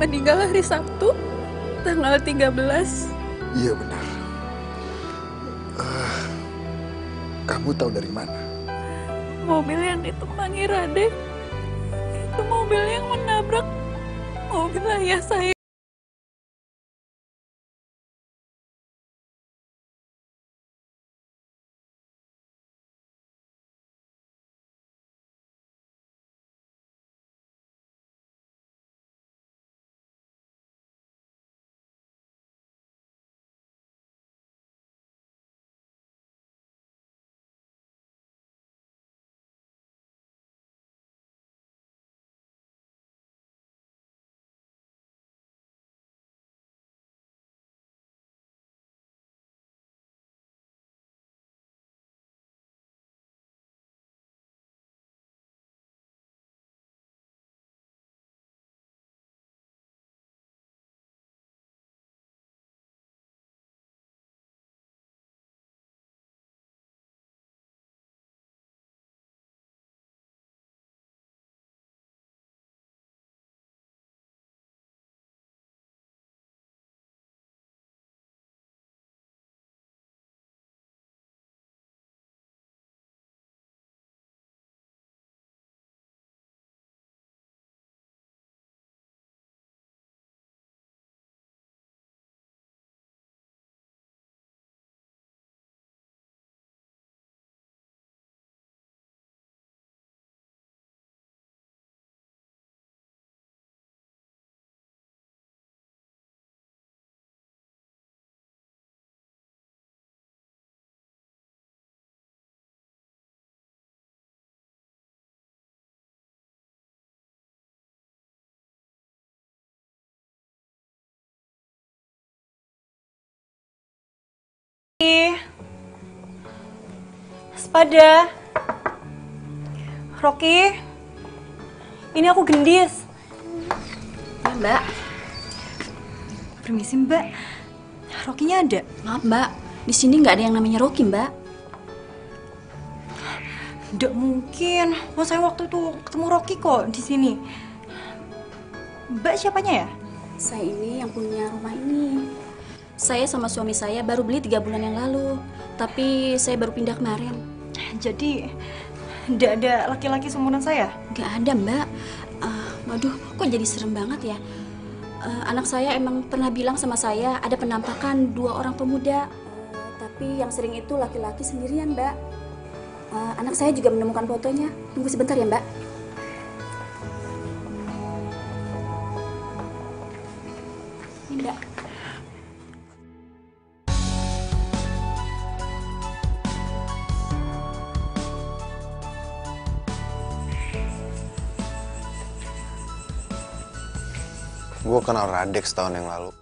meninggal hari Sabtu, tanggal 13? Iya benar. Kamu tahu dari mana? Mobil yang ditumpangi Radek, itu mobil yang menabrak mobil ayah saya. Waspada. Rocky, ini aku Gendis. Ya, Mbak. Permisi, Mbak. Rocky-nya ada? Maaf, Mbak. Di sini nggak ada yang namanya Rocky, Mbak. Nggak mungkin. Wah, saya waktu itu ketemu Rocky kok di sini. Mbak siapanya ya? Saya ini yang punya rumah ini. Saya sama suami saya baru beli 3 bulan yang lalu. Tapi saya baru pindah kemarin. Jadi, nggak ada laki-laki seumuran saya? Nggak ada, Mbak. Waduh, kok jadi serem banget ya? Anak saya emang pernah bilang sama saya ada penampakan 2 orang pemuda. Tapi yang sering itu laki-laki sendirian, Mbak. Anak saya juga menemukan fotonya. Tunggu sebentar ya, Mbak. Ini, Mbak. Gue kenal Radek setahun yang lalu.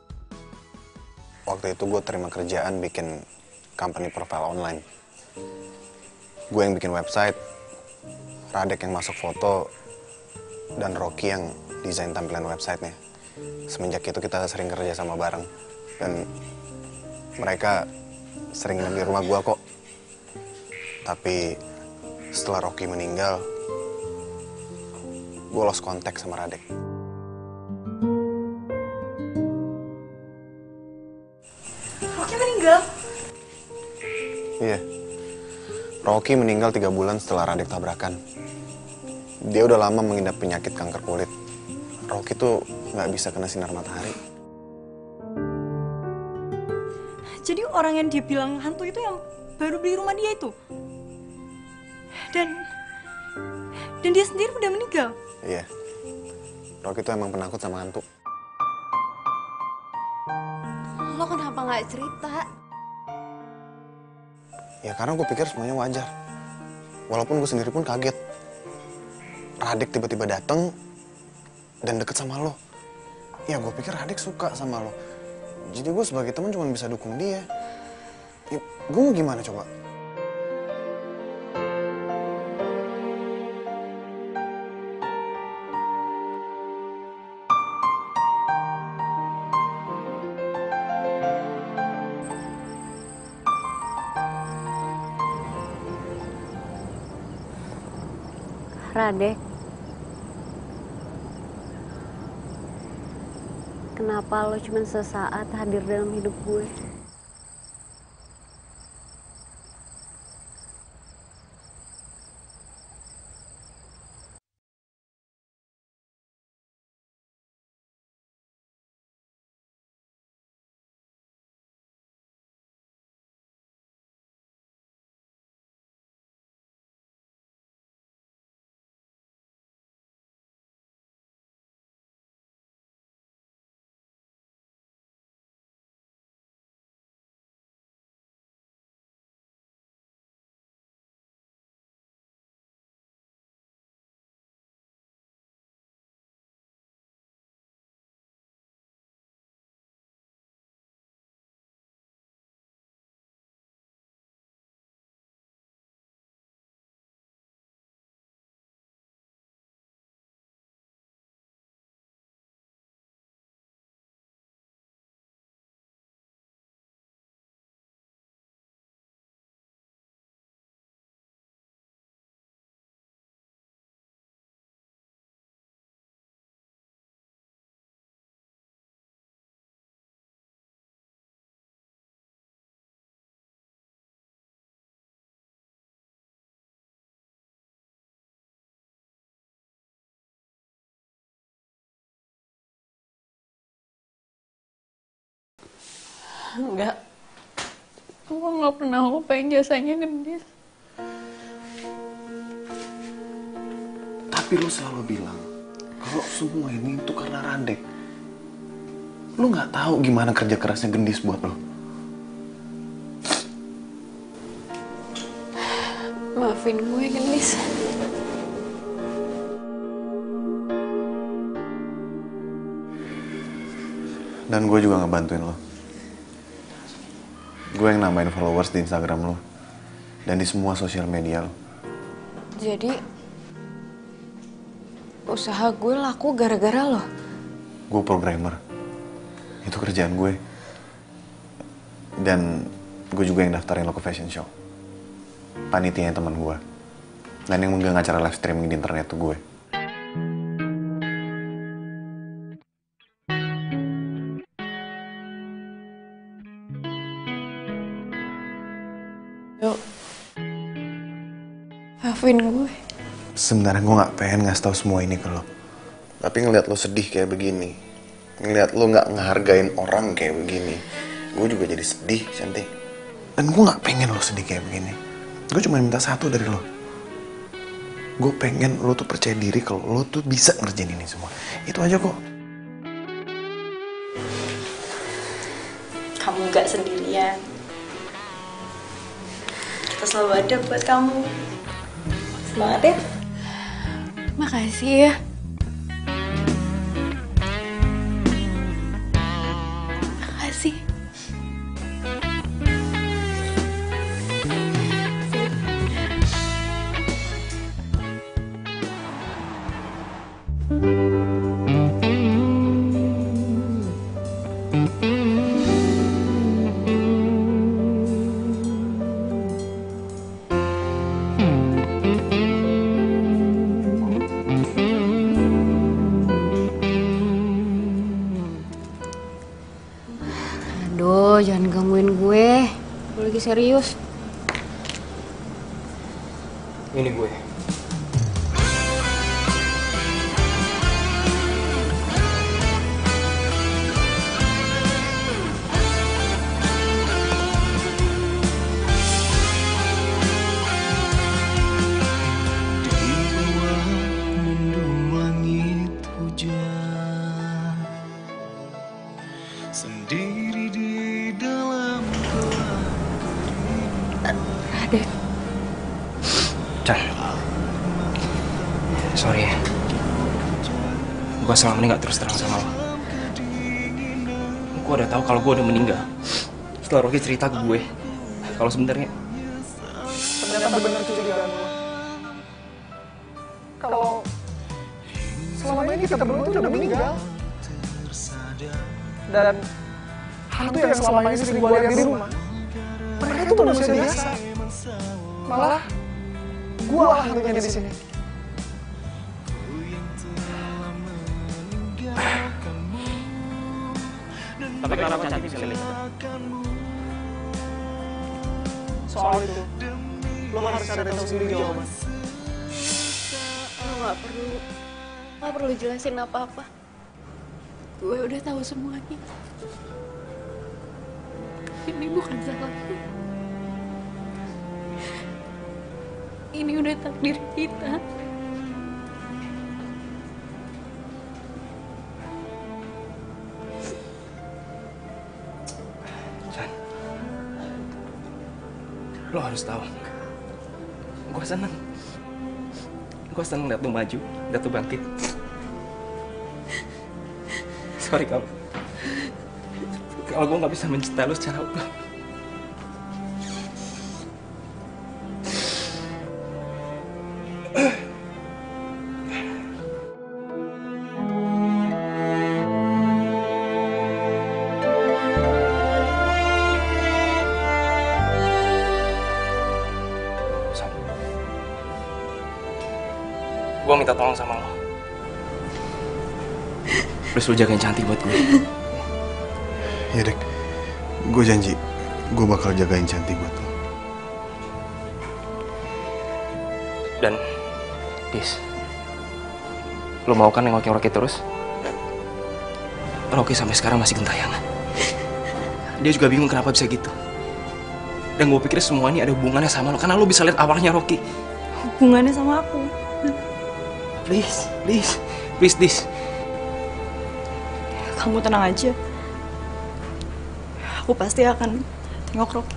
Waktu itu gue terima kerjaan bikin company profile online. Gue yang bikin website, Radek yang masuk foto, dan Rocky yang desain tampilan websitenya. Semenjak itu kita sering kerja sama bareng. Dan mereka sering nginep di rumah gue kok. Tapi setelah Rocky meninggal, gue lost contact sama Radek. Iya, Rocky meninggal 3 bulan setelah Radek tabrakan. Dia udah lama mengidap penyakit kanker kulit. Rocky tuh nggak bisa kena sinar matahari. Jadi orang yang dia bilang hantu itu yang baru beli rumah dia itu? Dan dia sendiri udah meninggal? Iya, Rocky tuh emang penakut sama hantu. Lo kenapa nggak cerita? Ya karena gue pikir semuanya wajar. Walaupun gue sendiri pun kaget. Radek tiba-tiba dateng dan deket sama lo. Ya gue pikir Radek suka sama lo. Jadi gue sebagai teman cuma bisa dukung dia. Ya, gue mau gimana coba? Radek, kenapa lo cuma sesaat hadir dalam hidup gue? Enggak. Aku nggak pernah lupain jasanya Gendis. Tapi lo selalu bilang kalau semua ini itu karena Radek. Lo nggak tahu gimana kerja kerasnya Gendis buat lo. Maafin gue, Gendis. Dan gue juga ngebantuin lo. Gue yang nambahin followers di Instagram lo. dan di semua sosial media lo. Jadi usaha gue laku gara-gara lo? Gue programmer. Itu kerjaan gue. Dan gue juga yang daftarin lo ke fashion show. Panitianya teman gue. Dan yang megang acara live streaming di internet tuh gue. Yuk, maafin gue. Sebenarnya gue gak pengen ngasih tahu semua ini ke lo. Tapi ngeliat lo sedih kayak begini, ngeliat lo gak ngehargain orang kayak begini, gue juga jadi sedih, Cantik. Dan gue gak pengen lo sedih kayak begini. Gue cuma minta satu dari lo. Gue pengen lo tuh percaya diri kalau lo tuh bisa ngerjain ini semua. Itu aja kok. Kamu gak sendirian. Kita selalu ada buat kamu. Semangat ya. Makasih ya. Makasih. Aduh, jangan gangguin gue. Gue lagi serius. Ini gue. Sendiri di dalam Radek. Chan. Sorry ya. Gue selama ini gak terus terang sama lo. Gue udah tahu kalau gue udah meninggal. Setelah Rocky cerita ke gue kalau sebenarnya Ternyata benar itu dugaan lo. Kalau selama ini kita berdua tuh udah meninggal. Dan hantu yang selama ini sering gue lihat di rumah, mereka tuh manusia biasa. Malah gue hantunya di sini. tapi kenapa Cantik bisa lihat? Soal itu, lo harus cari tahu sendiri jawaban. Lo gak perlu jelasin apa-apa. Gue udah tahu semuanya. Ini bukan salahku. Ini udah takdir kita. San, lo harus tahu. Gue seneng. Gue seneng liat lo maju, liat lo bangkit. Sorry kalau gue nggak bisa mencintai lo secara utuh. Gue minta tolong sama lo. Please lo jagain Cantik buat gue. Ya Dek, gue janji gue bakal jagain Cantik buat lo. Dan, Dis, lo mau kan nengokin Rocky terus? Rocky sampai sekarang masih gentayangan. Dia juga bingung kenapa bisa gitu. Dan gue pikir semua ini ada hubungannya sama lo, karena lo bisa lihat awalnya Rocky. Hubungannya sama aku. Please, Dis. Kamu tenang aja. Aku pasti akan tengok Rocky.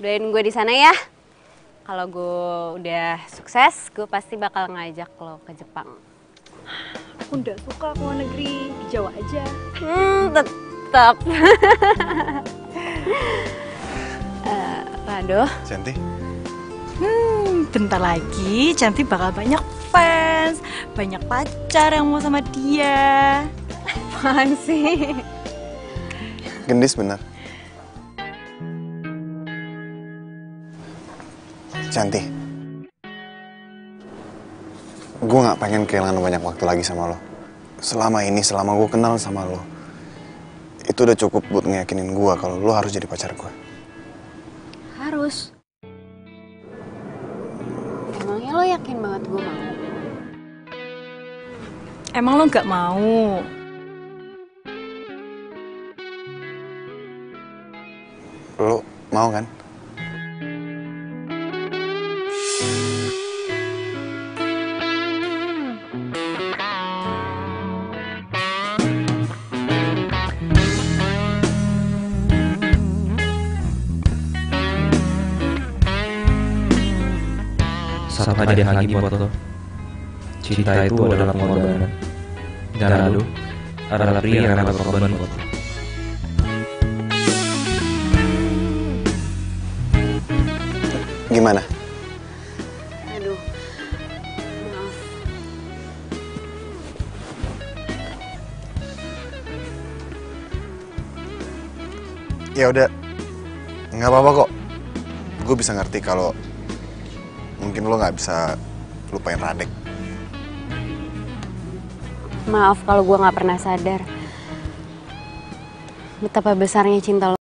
Doain gue di sana ya. Kalau gue udah sukses, gue pasti bakal ngajak lo ke Jepang. Aku nggak suka ke luar negeri, di Jawa aja. Tetap. Rado. Cantik. Bentar lagi Cantik bakal banyak fans, banyak pacar yang mau sama dia. Apaan sih? Gendis bener. Cantik. Gue gak pengen kehilangan banyak waktu lagi sama lo. Selama ini, selama gue kenal sama lo, itu udah cukup buat ngeyakinin gue kalau lo harus jadi pacar gue. Harus. Emangnya lo yakin banget gue mau? Emang lo nggak mau? Lo mau kan? Satu hadiah lagi buat lo. Cinta itu adalah pengorbanan. Dan Rado adalah pria yang rela berkorban buat lo. Gimana? Aduh, maaf. Ya udah, nggak apa-apa kok. Gue bisa ngerti kalau mungkin lo nggak bisa lupain Radek. Maaf kalau gue nggak pernah sadar betapa besarnya cinta lo.